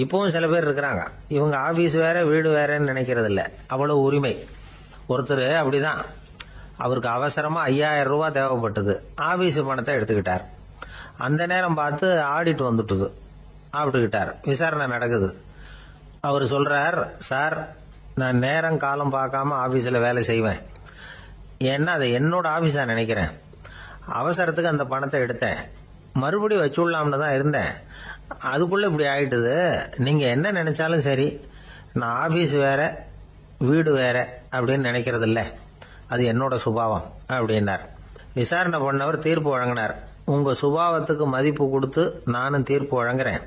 இப்பவும் சில பேர் இருக்கிறாங்க, இவங்க ஆபீஸ் வேற வீடு வேறன்னு நினைக்கிறது இல்ல, அவ்வளவு உரிமை. ஒருத்தர் அப்படிதான், அவருக்கு அவசரமா 5000 ரூபாய் தேவைப்பட்டது. ஆபீஸ் பணத்தை எடுத்துக்கிட்டார். அந்த நேரம் பார்த்து ஆடிட் வந்துட்டுது. ஆப்பிட்டுக்கிட்டார். விசாரணை நடக்குது. அவர் சொல்றார், சார் நான் நேரம் காலம் பார்க்காம ஆபீஸ்ல வேலை செய்வேன், ஏன்னா அதை என்னோட ஆபீஸா நினைக்கிறேன். அவசரத்துக்கு அந்த பணத்தை எடுத்தேன், மறுபடியும் வச்சுடலாம்னு தான் இருந்தேன், அதுக்குள்ள இப்படி ஆயிட்டுது. நீங்க என்ன நினைச்சாலும் சரி, நான் ஆபீஸ் வேற வீடு வேற அப்படின்னு நினைக்கிறது இல்ல, அது என்னோட சுபாவம் அப்படின்னார். விசாரணை பண்ணவர் தீர்ப்பு வழங்கினார். உங்க சுபாவத்துக்கு மதிப்பு கொடுத்து நானும் தீர்ப்பு வழங்குறேன்.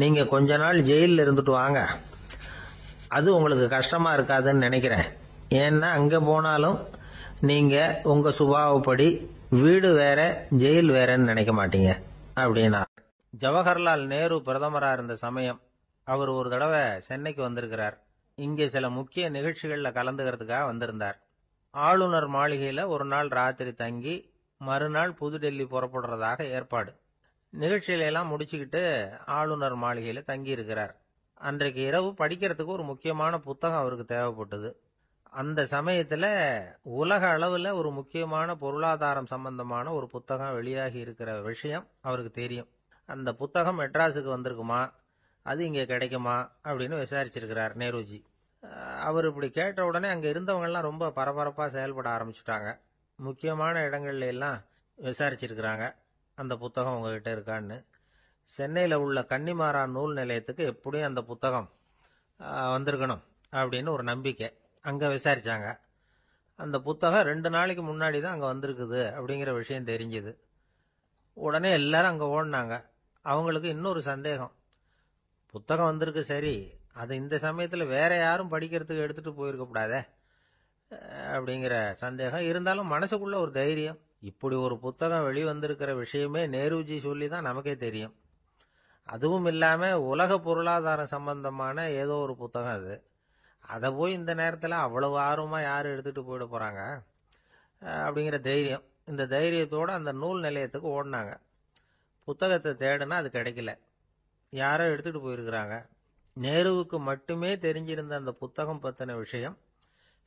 நீங்க கொஞ்ச நாள் ஜெயிலில் இருந்துட்டு வாங்க, அது உங்களுக்கு கஷ்டமா இருக்காதுன்னு நினைக்கிறேன். ஏன்னா அங்க போனாலும் நீங்க உங்க சுபாவப்படி வீடு வேற ஜெயில் வேறன்னு நினைக்க மாட்டீங்க அப்படின்னா. ஜவஹர்லால் நேரு பிரதமரா இருந்த சமயம் அவர் ஒரு தடவை சென்னைக்கு வந்திருக்கிறார். இங்கே சில முக்கிய நிகழ்ச்சிகள்ல கலந்துக்கிறதுக்காக வந்திருந்தார். ஆளுநர் மாளிகையில ஒரு நாள் ராத்திரி தங்கி மறுநாள் புதுடெல்லி புறப்படுறதாக ஏற்பாடு. நிகழ்ச்சியில எல்லாம் முடிச்சுக்கிட்டு ஆளுநர் மாளிகையில தங்கி இருக்கிறார். அன்றைக்கு இரவு படிக்கிறதுக்கு ஒரு முக்கியமான புத்தகம் அவருக்கு தேவைப்பட்டது. அந்த சமயத்துல உலக அளவுல ஒரு முக்கியமான பொருளாதாரம் சம்பந்தமான ஒரு புத்தகம் வெளியாகி இருக்கிற விஷயம் அவருக்கு தெரியும். அந்த புத்தகம் மெட்ராஸுக்கு வந்திருக்குமா, அது இங்க கிடைக்குமா அப்படின்னு விசாரிச்சிருக்கிறார் நேருஜி. அவர் இப்படி கேட்ட உடனே அங்க இருந்தவங்க எல்லாம் ரொம்ப பரபரப்பா செயல்பட ஆரம்பிச்சுட்டாங்க. முக்கியமான இடங்கள்ல எல்லாம் விசாரிச்சிருக்கிறாங்க, அந்த புத்தகம் உங்ககிட்ட இருக்கான்னு. சென்னையில உள்ள கன்னிமாரா நூல் நிலையத்துக்கு எப்படியும் அந்த புத்தகம் வந்திருக்கணும் அப்படின்னு ஒரு நம்பிக்கை. அங்க விசாரிச்சாங்க. அந்த புத்தகம் 2 நாளைக்கு முன்னாடி தான் அங்க வந்திருக்குது அப்படிங்கிற விஷயம் தெரிஞ்சது. உடனே எல்லாரும் அங்க ஓடினாங்க. அவங்களுக்கு இன்னொரு சந்தேகம், புத்தகம் வந்திருக்கு சரி, அது இந்த சமயத்துல வேற யாரும் படிக்கிறதுக்கு எடுத்துட்டு போயிருக்க கூடாதே அப்படிங்கிற சந்தேகம் இருந்தாலும் மனசுக்குள்ள ஒரு தைரியம். இப்படி ஒரு புத்தகம் வெளிவந்திருக்கிற விஷயமே நேருஜி சொல்லி தான் நமக்கே தெரியும். அதுவும் இல்லாம உலக பொருளாதாரம் சம்பந்தமான ஏதோ ஒரு புத்தகம் அது. அதை போய் இந்த நேரத்துல அவ்வளவு ஆர்வமா யாரு எடுத்துட்டு போயிட போறாங்க அப்படிங்கிற தைரியம். இந்த தைரியத்தோட அந்த நூல் நிலையத்துக்கு ஓடினாங்க. புத்தகத்தை தேடுனா அது கிடைக்கல, யாரோ எடுத்துட்டு போயிருக்கிறாங்க. நேருவுக்கு மட்டுமே தெரிஞ்சிருந்த அந்த புத்தகம் பத்தின விஷயம்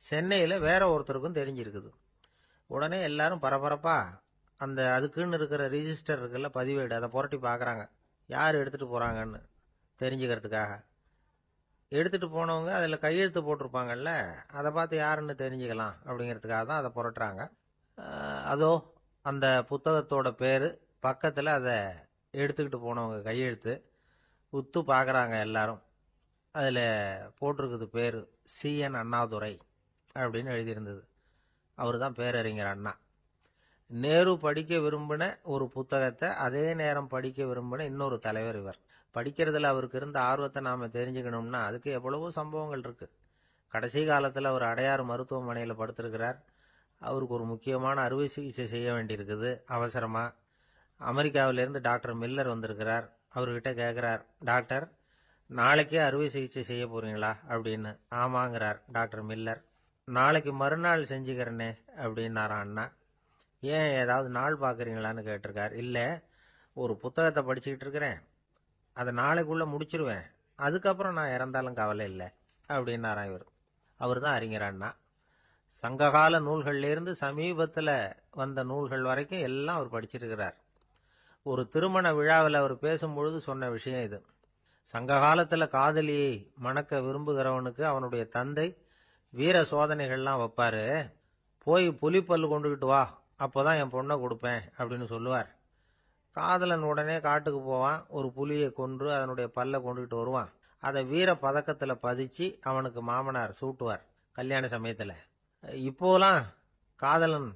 சென்னையில வேற ஒருத்தருக்கும் தெரிஞ்சிருக்குது. உடனே எல்லாரும் பரபரப்பா அந்த அதுக்குன்னு இருக்கிற ரிஜிஸ்டர் இருக்குல்ல, பதிவேடு, அதை புரட்டி பாக்குறாங்க யார் எடுத்துட்டு போறாங்கன்னு தெரிஞ்சுக்கிறதுக்காக. எடுத்துட்டு போனவங்க அதுல கையெழுத்து போட்டிருப்பாங்கல்ல, அதை பார்த்து யாருன்னு தெரிஞ்சுக்கலாம் அப்படிங்கிறதுக்காக தான் அதை புரட்டுறாங்க. அதோ அந்த புத்தகத்தோட பேரு பக்கத்துல அதை எடுத்துக்கிட்டு போனவங்க கையெழுத்து. உத்து பாக்குறாங்க எல்லாரும். அதுல போட்டிருக்குது பேரு CN அண்ணாதுரை அப்படின்னு எழுதியிருந்தது. அவரு தான் பேரறிஞர் அண்ணா. நேரு படிக்க விரும்பின ஒரு புத்தகத்தை அதே நேரம் படிக்க விரும்பின இன்னொரு தலைவர் இவர். படிக்கிறதுல அவருக்கு இருந்த ஆர்வத்தை நாம தெரிஞ்சுக்கணும்னா அதுக்கு எவ்வளவோ சம்பவங்கள் இருக்கு. கடைசி காலத்துல அவர் அடையாறு மருத்துவமனையில படுத்திருக்கிறார். அவருக்கு ஒரு முக்கியமான அறுவை சிகிச்சை செய்ய வேண்டியிருக்குது அவசரமா. அமெரிக்காவிலிருந்து டாக்டர் மில்லர் வந்திருக்கிறார். அவர்கிட்ட கேட்கிறார், டாக்டர் நாளைக்கே அறுவை சிகிச்சை செய்ய போறீங்களா அப்படின்னு. ஆமாங்கிறார் டாக்டர் மில்லர். நாளைக்கு மறுநாள் செஞ்சுக்கிறனே அப்படின்னாராம் அண்ணா. ஏன் ஏதாவது நாள் பாக்குறீங்களான்னு கேட்டிருக்கார். இல்ல, ஒரு புத்தகத்தை படிச்சுக்கிட்டு இருக்கிறேன், அதை நாளைக்குள்ள முடிச்சிருவேன், அதுக்கப்புறம் நான் இறந்தாலும் கவலை இல்லை அப்படின்னாராம் இவர். அவர் தான் அறிஞர் அண்ணா. சங்ககால நூல்கள்ல இருந்து சமீபத்துல வந்த நூல்கள் வரைக்கும் எல்லாம் அவர் படிச்சிருக்கிறார். ஒரு திருமண விழாவில் அவர் பேசும்பொழுது சொன்ன விஷயம் இது. சங்க காலத்துல காதலியை மணக்க விரும்புகிறவனுக்கு அவனுடைய தந்தை வீர சோதனைகள்லாம் வைப்பாரு. போய் புலிப்பல்லு கொண்டுகிட்டு வா, அப்போதான் என் பொண்ணை கொடுப்பேன் அப்படின்னு சொல்லுவார். காதலன் உடனே காட்டுக்கு போவான், ஒரு புலியை கொன்று அதனுடைய பல்ல கொண்டுகிட்டு வருவான். அதை வீர பதக்கத்துல பதிச்சு அவனுக்கு மாமனார் சூட்டுவார் கல்யாண சமயத்துல. இப்போலாம் காதலன்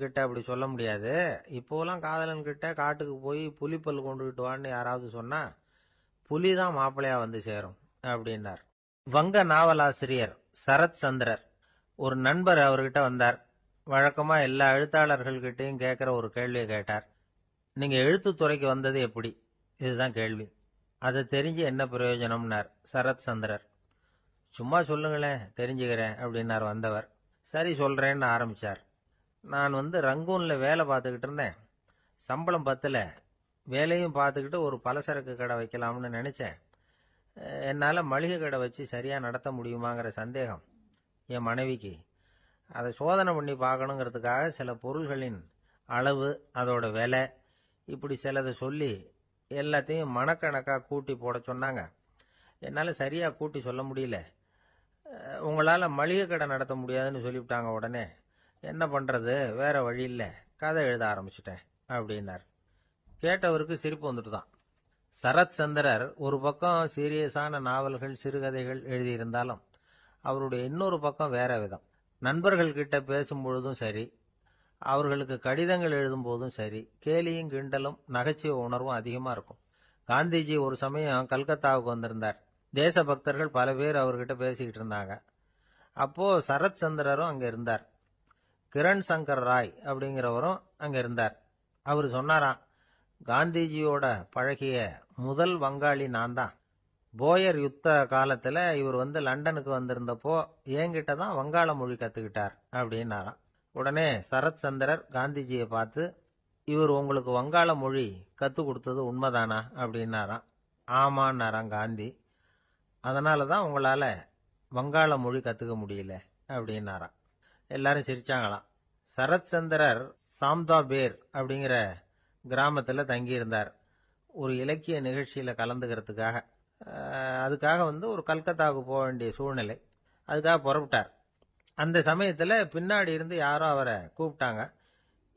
கிட்ட அப்படி சொல்ல முடியாது. இப்போலாம் காதலன் கிட்ட காட்டுக்கு போய் புலிப்பல் கொண்டுகிட்டு வான்னு யாராவது சொன்னா புலிதான் மாப்பிள்ளையா வந்து சேரும் அப்படின்னார். வங்க நாவலாசிரியர் சரத் சந்திரர் ஒரு நண்பர் அவர்கிட்ட வந்தார். வழக்கமா எல்லா எழுத்தாளர்கள்கிட்டையும் கேட்கிற ஒரு கேள்வியை கேட்டார். நீங்க எழுத்துத்துறைக்கு வந்தது எப்படி? இதுதான் கேள்வி. அதை தெரிஞ்சு என்ன பிரயோஜனம்னார் சரத் சந்திரர். சும்மா சொல்லுங்களேன், தெரிஞ்சுக்கிறேன் அப்படின்னார் வந்தவர். சரி சொல்றேன்னு ஆரம்பிச்சார். நான் ரங்கூன்ல வேலை பார்த்துக்கிட்டு இருந்தேன். சம்பளம் பத்தல. வேலையும் பார்த்துக்கிட்டு ஒரு பலசரக்கு கடை வைக்கலாம்னு நினைச்சேன். என்னால் மளிகை கடை வச்சு சரியாக நடத்த முடியுமாங்கிற சந்தேகம் என் மனைவிக்கு. அதை சோதனை பண்ணி பார்க்கணுங்கிறதுக்காக சில பொருள்களின் அளவு, அதோட விலை, இப்படி சிலதை சொல்லி எல்லாத்தையும் மனக்கணக்காக கூட்டி போட சொன்னாங்க. என்னால் சரியாக கூட்டி சொல்ல முடியல. உங்களால் மளிகை கடை நடத்த முடியாதுன்னு சொல்லிவிட்டாங்க. உடனே என்ன பண்ணுறது, வேற வழி இல்லை, கதை எழுத ஆரம்பிச்சிட்டேன் அப்படின்னார். கேட்டவருக்கு சிரிப்பு வந்துட்டு தான். சரத் சந்திரர் ஒரு பக்கம் சீரியஸான நாவல்கள், சிறுகதைகள் எழுதியிருந்தாலும் அவருடைய இன்னொரு பக்கம் வேற விதம். நண்பர்கள் கிட்ட பேசும்பொழுதும் சரி, அவர்களுக்கு கடிதங்கள் எழுதும் போதும் சரி, கேலியும் கிண்டலும் நகைச்சுவை உணர்வும் அதிகமா இருக்கும். காந்திஜி ஒரு சமயம் கல்கத்தாவுக்கு வந்திருந்தார். தேசபக்தர்கள் பல பேர் அவர்கிட்ட பேசிக்கிட்டு இருந்தாங்க. அப்போ சரத் சந்திரரும் அங்க இருந்தார். கிரண் சங்கர் ராய் அப்படிங்கிறவரும் அங்க இருந்தார். அவர் சொன்னாராம், காந்திஜியோட பழகிய முதல் வங்காளி நான் தான். போயர் யுத்த காலத்துல இவர் லண்டனுக்கு வந்திருந்தப்போ என்கிட்ட தான் வங்காள மொழி கத்துக்கிட்டார் அப்படின்னாராம். உடனே சரத் சந்திரர் காந்திஜியை பார்த்து, இவர் உங்களுக்கு வங்காள மொழி கத்து கொடுத்தது உண்மைதானா அப்படின்னாராம். ஆமான்னாராம் காந்தி. அதனாலதான் உங்களால வங்காள மொழி கத்துக்க முடியல அப்படின்னாராம். எல்லாரும் சிரிச்சாங்களாம். சரத் சந்திரர் சாம்தாபேர் அப்படிங்கிற கிராமத்துல தங்கி இருந்தார். ஒரு இலக்கிய நிகழ்ச்சியில கலந்துக்கிறதுக்காக. அதுக்காக ஒரு கல்கத்தாவுக்கு போக வேண்டிய சூழ்நிலை. அதுக்காக புறப்பட்டார். அந்த சமயத்துல பின்னாடி இருந்து யாரோ அவரை கூப்பிட்டாங்க.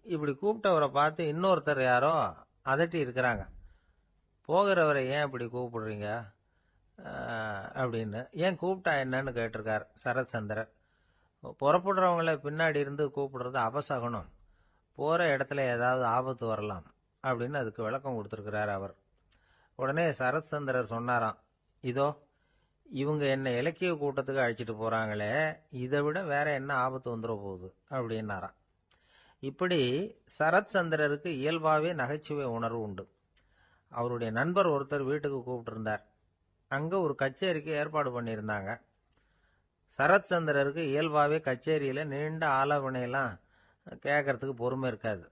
இப்படி கூப்பிட்டவரை பார்த்து இன்னொருத்தர் யாரோ அதட்டி இருக்கிறாங்க. போகிறவரை ஏன் இப்படி கூப்பிடுறீங்க அப்படின்னு. ஏன் கூப்பிட்டா என்னன்னு கேட்டிருக்கார் சரத் சந்திரர். புறப்படுறவங்கள பின்னாடி இருந்து கூப்பிடுறது அபசகனம், போற இடத்துல ஏதாவது ஆபத்து வரலாம் அப்படின்னு அதுக்கு விளக்கம் கொடுத்திருக்கிறார் அவர். உடனே சரத் சந்திரர் சொன்னாராம், இதோ இவங்க என்ன இலக்கிய கூட்டத்துக்கு அழைச்சிட்டு போறாங்களே, இதை விட வேற என்ன ஆபத்து வந்துட போகுது அப்படின்னாராம். இப்படி சரத் சந்திரருக்கு இயல்பாவே நகைச்சுவை உணர்வு உண்டு. அவருடைய நண்பர் ஒருத்தர் வீட்டுக்கு கூப்பிட்டு இருந்தார். அங்க ஒரு கச்சேரிக்கு ஏற்பாடு பண்ணியிருந்தாங்க. சரத் சந்திரருக்கு இயல்பாவே கச்சேரியில நீண்ட ஆலோசனையெல்லாம் கேட்கறதுக்கு பொறுமை இருக்காது.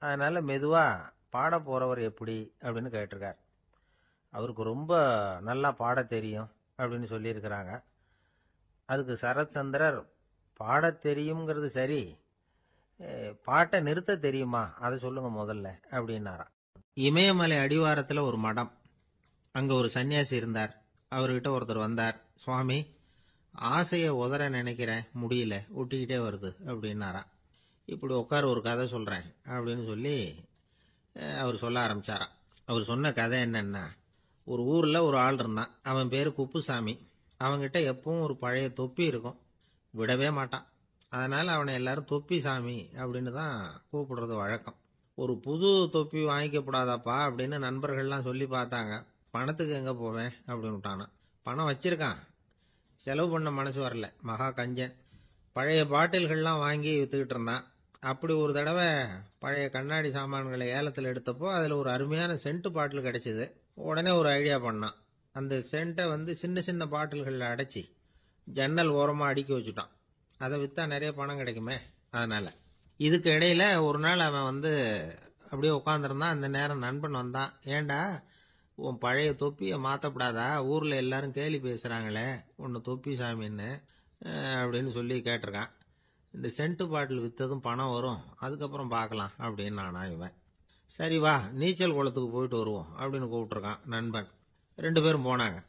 அதனால மெதுவா பாட போறவர் எப்படி அப்படின்னு கேட்டிருக்கார். அவருக்கு ரொம்ப நல்லா பாட தெரியும் அப்படின்னு சொல்லியிருக்கிறாங்க. அதுக்கு சரத் சந்திரர், பாட தெரியுங்கிறது சரி, பாட்டை நிறுத்த தெரியுமா அதை சொல்லுங்க முதல்ல அப்படின்னாராம். இமயமலை அடிவாரத்துல ஒரு மடம். அங்க ஒரு சன்னியாசி இருந்தார். அவர்கிட்ட ஒருத்தர் வந்தார். சுவாமி, ஆசைய உதற நினைக்கிறேன், முடியல, ஒட்டிக்கிட்டே வருது அப்படின்னாராம். இப்படி உட்கார, ஒரு கதை சொல்றேன் அப்படின்னு சொல்லி அவர் சொல்ல ஆரம்பிச்சாராம். அவர் சொன்ன கதை என்னன்னா, ஒரு ஊர்ல ஒரு ஆள் இருந்தான். அவன் பேரு குப்புசாமி. அவன்கிட்ட எப்பவும் ஒரு பழைய தொப்பி இருக்கும், விடவே மாட்டான். அதனால அவனை எல்லாரும் தொப்பி சாமி அப்படின்னு தான் கூப்பிடுறது வழக்கம். ஒரு புது தொப்பி வாங்கிக்கப்படாதாப்பா அப்படின்னு நண்பர்கள்லாம் சொல்லி பார்த்தாங்க. பணத்துக்கு எங்க போவேன் அப்படின்னு விட்டானா. பணம் வச்சிருக்கான், செலவு பண்ண மனசு வரல, மகா கஞ்சன். பழைய பாட்டில்கள்லாம் வாங்கி வித்துக்கிட்டு இருந்தான். அப்படி ஒரு தடவை பழைய கண்ணாடி சாமான்களை ஏலத்தில் எடுத்தப்போ அதுல ஒரு அருமையான சென்ட் பாட்டில் கிடைச்சது. உடனே ஒரு ஐடியா பண்ணான். அந்த சென்ட்டை சின்ன சின்ன பாட்டில்களில் அடைச்சி ஜன்னல் ஓரமா அடுக்கி வச்சுட்டான். அதை வித்தா நிறைய பணம் கிடைக்குமே. அதனால இதுக்கு இடையில ஒரு நாள் அவன் அப்படியே உட்காந்துருந்தான். அந்த நேரம் நண்பன் வந்தான். ஏண்டா, உன் பழைய தொப்பியை மாத்தப்படாதா, ஊர்ல எல்லாரும் கேலி பேசுறாங்களே உன்னை தொப்பி சாமின்னு அப்படின்னு சொல்லி கேட்டிருக்கான். இந்த சென்ட் பாட்டில் வித்ததும் பணம் வரும், அதுக்கப்புறம் பார்க்கலாம் அப்படின்னு நானா இவன். சரி வா, நீச்சல் குளத்துக்கு போயிட்டு வருவோம் அப்படின்னு கூப்பிட்டுருக்கான் நண்பன். 2 பேரும் போனாங்க.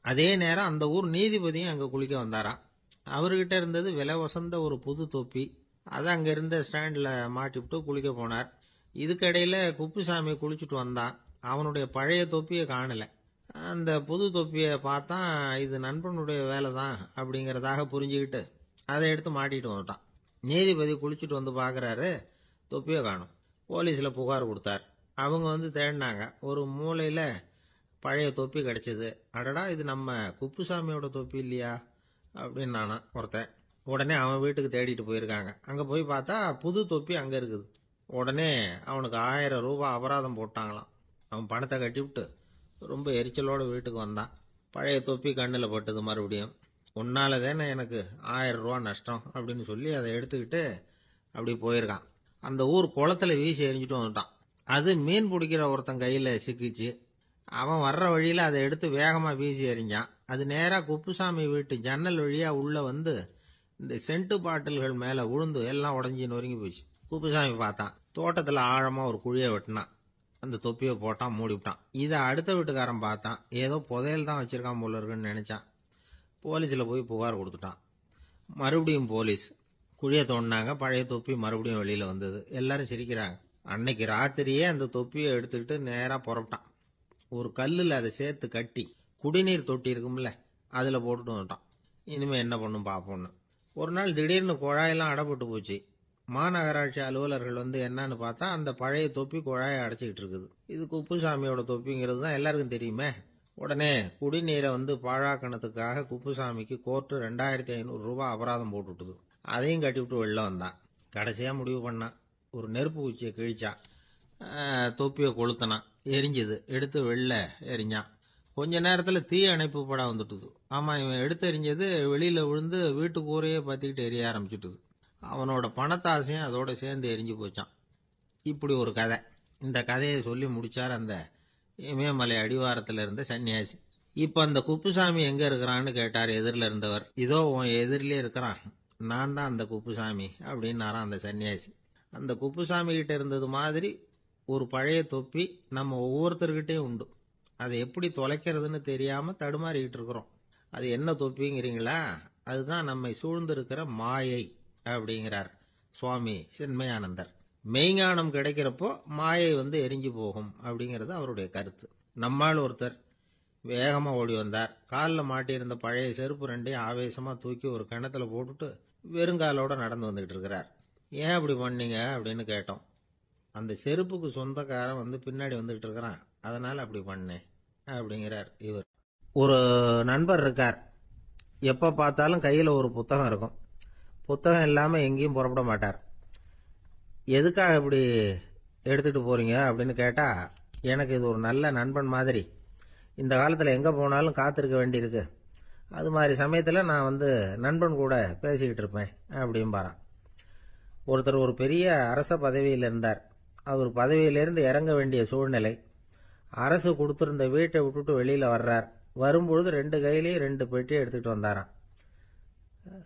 அதே நேரம் அந்த ஊர் நீதிபதியும் அங்க குளிக்க வந்தாராம். அவர்கிட்ட இருந்தது விலை வசந்த ஒரு புது தொப்பி. அதை அங்க இருந்த ஸ்டாண்ட்ல மாட்டிவிட்டு குளிக்க போனார். இதுக்கிடையில குப்புசாமி குளிச்சுட்டு வந்தான். அவனுடைய பழைய தொப்பியை காணல. அந்த புது தொப்பியை பார்த்தா இது நண்பனுடைய வேலை தான் அப்படிங்கறதாக புரிஞ்சுக்கிட்டு அதை எடுத்து மாட்டிட்டு வந்துட்டான். நீதிபதி குளிச்சுட்டு வந்து பாக்குறாரு, தொப்பியை காணும். போலீஸ்ல புகார் கொடுத்தார். அவங்க வந்து தேடினாங்க. ஒரு மூலையில பழைய தொப்பி கிடைச்சது. அடடா, இது நம்ம குப்புசாமியோட தொப்பி இல்லையா அப்படின்னு நானா ஒருத்தன். உடனே அவன் வீட்டுக்கு தேடிட்டு போயிருக்காங்க. அங்க போய் பார்த்தா புது தொப்பி அங்க இருக்குது. உடனே அவனுக்கு 1000 ரூபாய் அபராதம் போட்டாங்களாம். அவன் பணத்தை கட்டிவிட்டு ரொம்ப எரிச்சலோட வீட்டுக்கு வந்தான். பழைய தொப்பி கண்ணில் பட்டது. மறுபடியும் உன்னால தானே எனக்கு 1000 ரூபா நஷ்டம் அப்படின்னு சொல்லி அதை எடுத்துக்கிட்டு அப்படி போயிருக்கான். அந்த ஊர் குளத்துல வீசி எரிஞ்சிட்டு வந்துட்டான். அது மீன் பிடிக்கிற ஒருத்தன் கையில சிக்கிச்சு. அவன் வர்ற வழியில அதை எடுத்து வேகமா வீசி எறிஞ்சான். அது நேரா குப்புசாமி வீட்டு ஜன்னல் வழியா உள்ள வந்து இந்த சென்ட்டு பாட்டில்கள் மேல உழுந்து எல்லாம் உடஞ்சி நொறுங்கி போச்சு. குப்புசாமி பார்த்தான். தோட்டத்துல ஆழமா ஒரு குழியை வெட்டினான். அந்த தொப்பியை போட்டான், மூடிவிட்டான். இதை அடுத்த வீட்டுக்காரன் பார்த்தான். ஏதோ புதையல் தான் வச்சிருக்கான் போல இருக்குன்னு நினைச்சான். போலீஸ்ல போய் புகார் கொடுத்துட்டான். மறுபடியும் போலீஸ் குழியை தோண்டினாங்க. பழைய தொப்பி மறுபடியும் வெளியில வந்தது. எல்லாரும் சிரிக்கிறாங்க. அன்னைக்கு ராத்திரியே அந்த தொப்பியை எடுத்துக்கிட்டு நேரா புறப்பட்டான். ஒரு கல்லுல அதை சேர்த்து கட்டி குடிநீர் தொட்டி இருக்கும்ல, அதுல போட்டுட்டு வந்துட்டான். இனிமே என்ன பண்ணும் பாப்போம்னு. ஒரு நாள் திடீர்னு குழாயெல்லாம் அடைப்பட்டு போச்சு. மாநகராட்சி அலுவலர்கள் வந்து என்னன்னு பார்த்தா அந்த பழைய தொப்பி குழாயை அடைச்சிக்கிட்டு இருக்குது. இது குப்புசாமியோட தொப்பிங்கிறது தான் எல்லாருக்கும் தெரியுமே. உடனே குடிநீரை வந்து பாழாக்கணத்துக்காக குப்புசாமிக்கு கோர்ட்டு 2500 ரூபாய் அபராதம் போட்டுவிட்டது. அதையும் கட்டிவிட்டு வெளில வந்தான். கடைசியா முடிவு பண்ணான். ஒரு நெருப்பு குச்சியை கிழிச்சான். தொப்பியை கொளுத்தினான். எரிஞ்சது. எடுத்து வெளில எரிஞ்சான். கொஞ்ச நேரத்துல தீ அணைப்பு படம் வந்துட்டுது. ஆமா, இவன் எடுத்து எரிஞ்சது வெளியில விழுந்து வீட்டு கூரையே பத்திக்கிட்டு எரிய ஆரம்பிச்சுட்டுது. அவனோட பணத்தாசையும் அதோட சேர்ந்து எரிஞ்சு போச்சான். இப்படி ஒரு கதை. இந்த கதையை சொல்லி முடிச்சார் அந்த இமயமலை அடிவாரத்துல இருந்த சன்னியாசி. இப்ப அந்த குப்புசாமி எங்க இருக்கிறான்னு கேட்டார் எதிரில இருந்தவர். இதோ உன் எதிரிலே இருக்கிறான், நான் தான் அந்த குப்புசாமி அப்படின்னாராம் அந்த சன்னியாசி. அந்த குப்புசாமி கிட்ட இருந்தது மாதிரி ஒரு பழைய தொப்பி நம்ம ஒவ்வொருத்தர்கிட்டையும் உண்டு. அதை எப்படி தொலைக்கிறதுன்னு தெரியாம தடுமாறிக்கிட்டு இருக்கிறோம். அது என்ன தொப்பிங்கிறீங்களா? அதுதான் நம்மை சூழ்ந்திருக்கிற மாயை அப்படிங்கிறார் சுவாமி சின்மயானந்தர். மெய்ஞானம் கிடைக்கிறப்போ மாயை வந்து எரிஞ்சு போகும் அப்படிங்கிறது அவருடைய கருத்து. நம்மால் ஒருத்தர் வேகமா ஓடி வந்தார். காலில் மாட்டியிருந்த பழைய செருப்பு 2ஐயும் ஆவேசமா தூக்கி ஒரு கிணத்துல போட்டுட்டு வெறுங்காலோட நடந்து வந்துகிட்டு இருக்கிறார். ஏன் அப்படி பண்ணீங்க அப்படின்னு கேட்டோம். அந்த செருப்புக்கு சொந்தக்காரன் வந்து பின்னாடி வந்துகிட்டு இருக்கிறான், அதனால அப்படி பண்ணேன் அப்படிங்கிறார் இவர். ஒரு நண்பர் இருக்கார். எப்ப பார்த்தாலும் கையில ஒரு புத்தகம் இருக்கும். புத்தகம் இல்லாம எங்கேயும் புறப்பட மாட்டார். எதுக்காக இப்படி எடுத்துட்டு போறீங்க அப்படின்னு கேட்டா, எனக்கு இது ஒரு நல்ல நண்பன் மாதிரி. இந்த காலத்துல எங்க போனாலும் காத்திருக்க வேண்டியிருக்கு. அது மாதிரி சமயத்துல நான் வந்து நண்பன் கூட பேசிக்கிட்டு இருப்பேன் அப்படிம்பாரான். ஒருத்தர் ஒரு பெரிய அரச பதவியில் இருந்தார். அவர் பதவியிலிருந்து இறங்க வேண்டிய சூழ்நிலை. அரசு கொடுத்திருந்த வீட்டை விட்டுட்டு வெளியில வர்றார். வரும்பொழுது 2 கையிலையும் 2 பெட்டியை எடுத்துட்டு வந்தாராம்.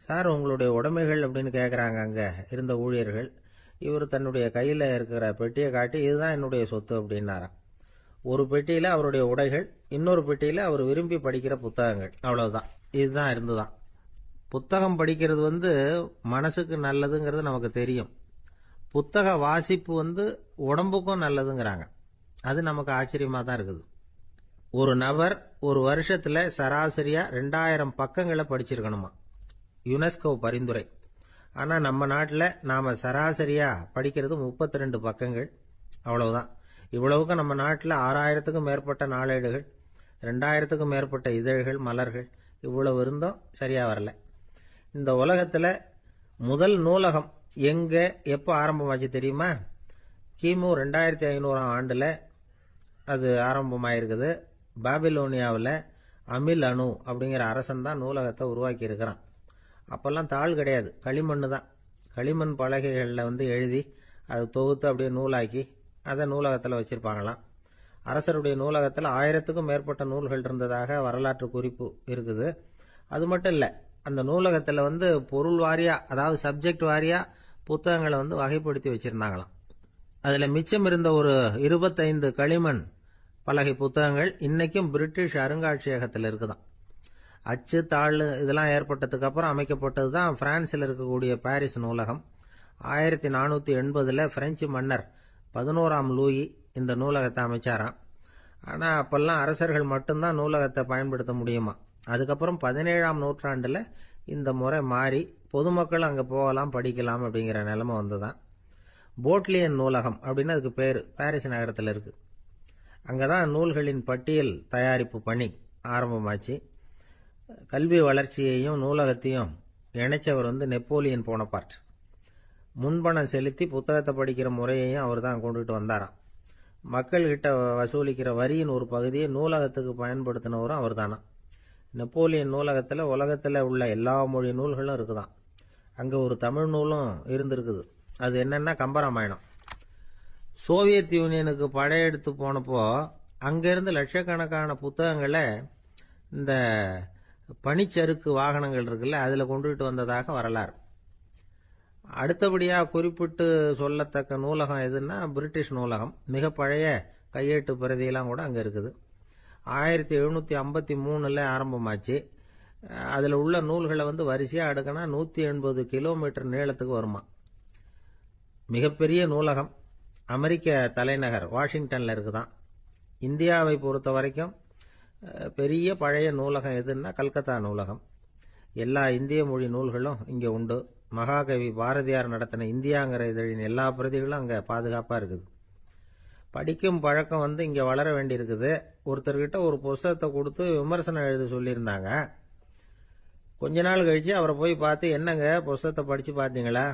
சார், உங்களுடைய உடைமைகள் அப்படின்னு கேட்கறாங்க அங்க இருந்த ஊழியர்கள். இவர் தன்னுடைய கையில இருக்கிற பெட்டியை காட்டி, இதுதான் என்னுடைய சொத்து அப்படின்னாராம். ஒரு பெட்டியில அவருடைய உடைகள், இன்னொரு பெட்டியில அவர் விரும்பி படிக்கிற புத்தகங்கள். அவ்வளவுதான். இதுதான் இருந்துதான். புத்தகம் படிக்கிறது வந்து மனசுக்கு நல்லதுங்கிறது நமக்கு தெரியும். புத்தக வாசிப்பு வந்து உடம்புக்கும் நல்லதுங்கிறாங்க. அது நமக்கு ஆச்சரியமா தான் இருக்குது. ஒரு நபர் ஒரு வருஷத்துல சராசரியா 2000 பக்கங்களை படிச்சிருக்கணுமா, யுனெஸ்கோ பரிந்துரை. ஆனா நம்ம நாட்டில் நாம சராசரியா படிக்கிறது 32 பக்கங்கள். அவ்வளவுதான். இவ்வளவுக்கு நம்ம நாட்டில் 6000த்துக்கும் மேற்பட்ட நாளேடுகள், 2000த்துக்கும் மேற்பட்ட இதழ்கள், மலர்கள், இவ்வளவு இருந்தும் சரியா வரல. இந்த உலகத்துல முதல் நூலகம் எங்க எப்ப ஆரம்பமாச்சு தெரியுமா? கிமு 2500 ஆண்டுல அது ஆரம்பமாயிருக்குது. பாபிலோனியாவில் அமில் அணு அப்படிங்கிற அரசன் தான் நூலகத்தை உருவாக்கி இருக்கிறான். அப்பெல்லாம் தாள் கிடையாது, களிமண் தான். களிமண் பலகைகளில் வந்து எழுதி அதை தொகுத்து அப்படியே நூலாக்கி அதை நூலகத்தில் வச்சிருப்பாங்களாம். அரசருடைய நூலகத்தில் 1000த்துக்கும் மேற்பட்ட நூல்கள் இருந்ததாக வரலாற்று குறிப்பு இருக்குது. அது மட்டும் இல்லை, அந்த நூலகத்தில் வந்து பொருள் வாரியா, அதாவது சப்ஜெக்ட் வாரியா புத்தகங்களை வந்து வகைப்படுத்தி வச்சிருந்தாங்களாம். அதுல மிச்சம் இருந்த ஒரு 25 களிமண் பலகை புத்தகங்கள் இன்னைக்கும் பிரிட்டிஷ் அருங்காட்சியகத்தில் இருக்குதாம். அச்சு தாள் இதெல்லாம் ஏற்பட்டதுக்கு அப்புறம் அமைக்கப்பட்டது தான் பிரான்சில் இருக்கக்கூடிய பாரிஸ் நூலகம். 1480 பிரெஞ்சு மன்னர் 11ஆம் லூயி இந்த நூலகத்தை அமைச்சாராம். ஆனால் அப்பெல்லாம் அரசர்கள் மட்டும்தான் நூலகத்தை பயன்படுத்த முடியுமா. அதுக்கப்புறம் 17ஆம் நூற்றாண்டில் இந்த முறை மாறி பொதுமக்கள் அங்கே போகலாம், படிக்கலாம் அப்படிங்கிற நிலைமை வந்துதான். போட்லியன் நூலகம் அப்படின்னு அதுக்கு பேர் பாரிஸ் நகரத்தில் இருக்கு. அங்கே தான் நூல்களின் பட்டியல் தயாரிப்பு பணி ஆரம்பமாச்சு. கல்வி வளர்ச்சியையும் நூலகத்தையும் இணைச்சவர் நெப்போலியன் போனபார்ட். முன்பணம் செலுத்தி புத்தகத்தை படிக்கிற முறையையும் அவர் தான் கொண்டுட்டு வந்தாராம். மக்கள்கிட்ட வசூலிக்கிற வரியின் ஒரு பகுதியை நூலகத்துக்கு பயன்படுத்தினவரும் அவர் தானா. நெப்போலியன் நூலகத்தில் உலகத்தில் உள்ள எல்லா மொழி நூல்களும் இருக்குதான். அங்கே ஒரு தமிழ் நூலும் இருந்திருக்குது. அது என்னன்னா கம்பராமாயணம். சோவியத் யூனியனுக்கு படையெடுத்து போனப்போ அங்கிருந்து லட்சக்கணக்கான புத்தகங்களை இந்த பனிச்சறுக்கு வாகனங்கள் இருக்குல்ல அதில் கொண்டுகிட்டு வந்ததாக வரலாறு. அடுத்தபடியாக குறிப்பிட்டு சொல்லத்தக்க நூலகம் எதுன்னா பிரிட்டிஷ் நூலகம். மிக பழைய கையெழுத்து பிரதியெல்லாம் கூட அங்கே இருக்குது. 1753 ஆரம்பமாச்சு. அதில் உள்ள நூல்களை வரிசையாக அடுக்கினா 180 கிலோமீட்டர் நீளத்துக்கு வருமா. மிகப்பெரிய நூலகம் அமெரிக்க தலைநகர் வாஷிங்டனில் இருக்குதான். இந்தியாவை பொறுத்த வரைக்கும் பெரிய பழைய நூலகம் எதுன்னா கல்கத்தா நூலகம். எல்லா இந்திய மொழி நூல்களும் இங்கே உண்டு. மகாகவி பாரதியார் நடத்தின இந்தியாங்கிற இதழின் எல்லா பிரதிகளும் அங்கே பாதுகாப்பாக இருக்குது. படிக்கும் பழக்கம் இங்கே வளர வேண்டியிருக்குது. ஒருத்தர்கிட்ட ஒரு புஸ்தகத்தை கொடுத்து விமர்சனம் எழுத சொல்லியிருந்தாங்க. கொஞ்ச நாள் கழிச்சு அவரை போய் பார்த்து, என்னங்க புஸ்தகத்தை படித்து பார்த்தீங்களா,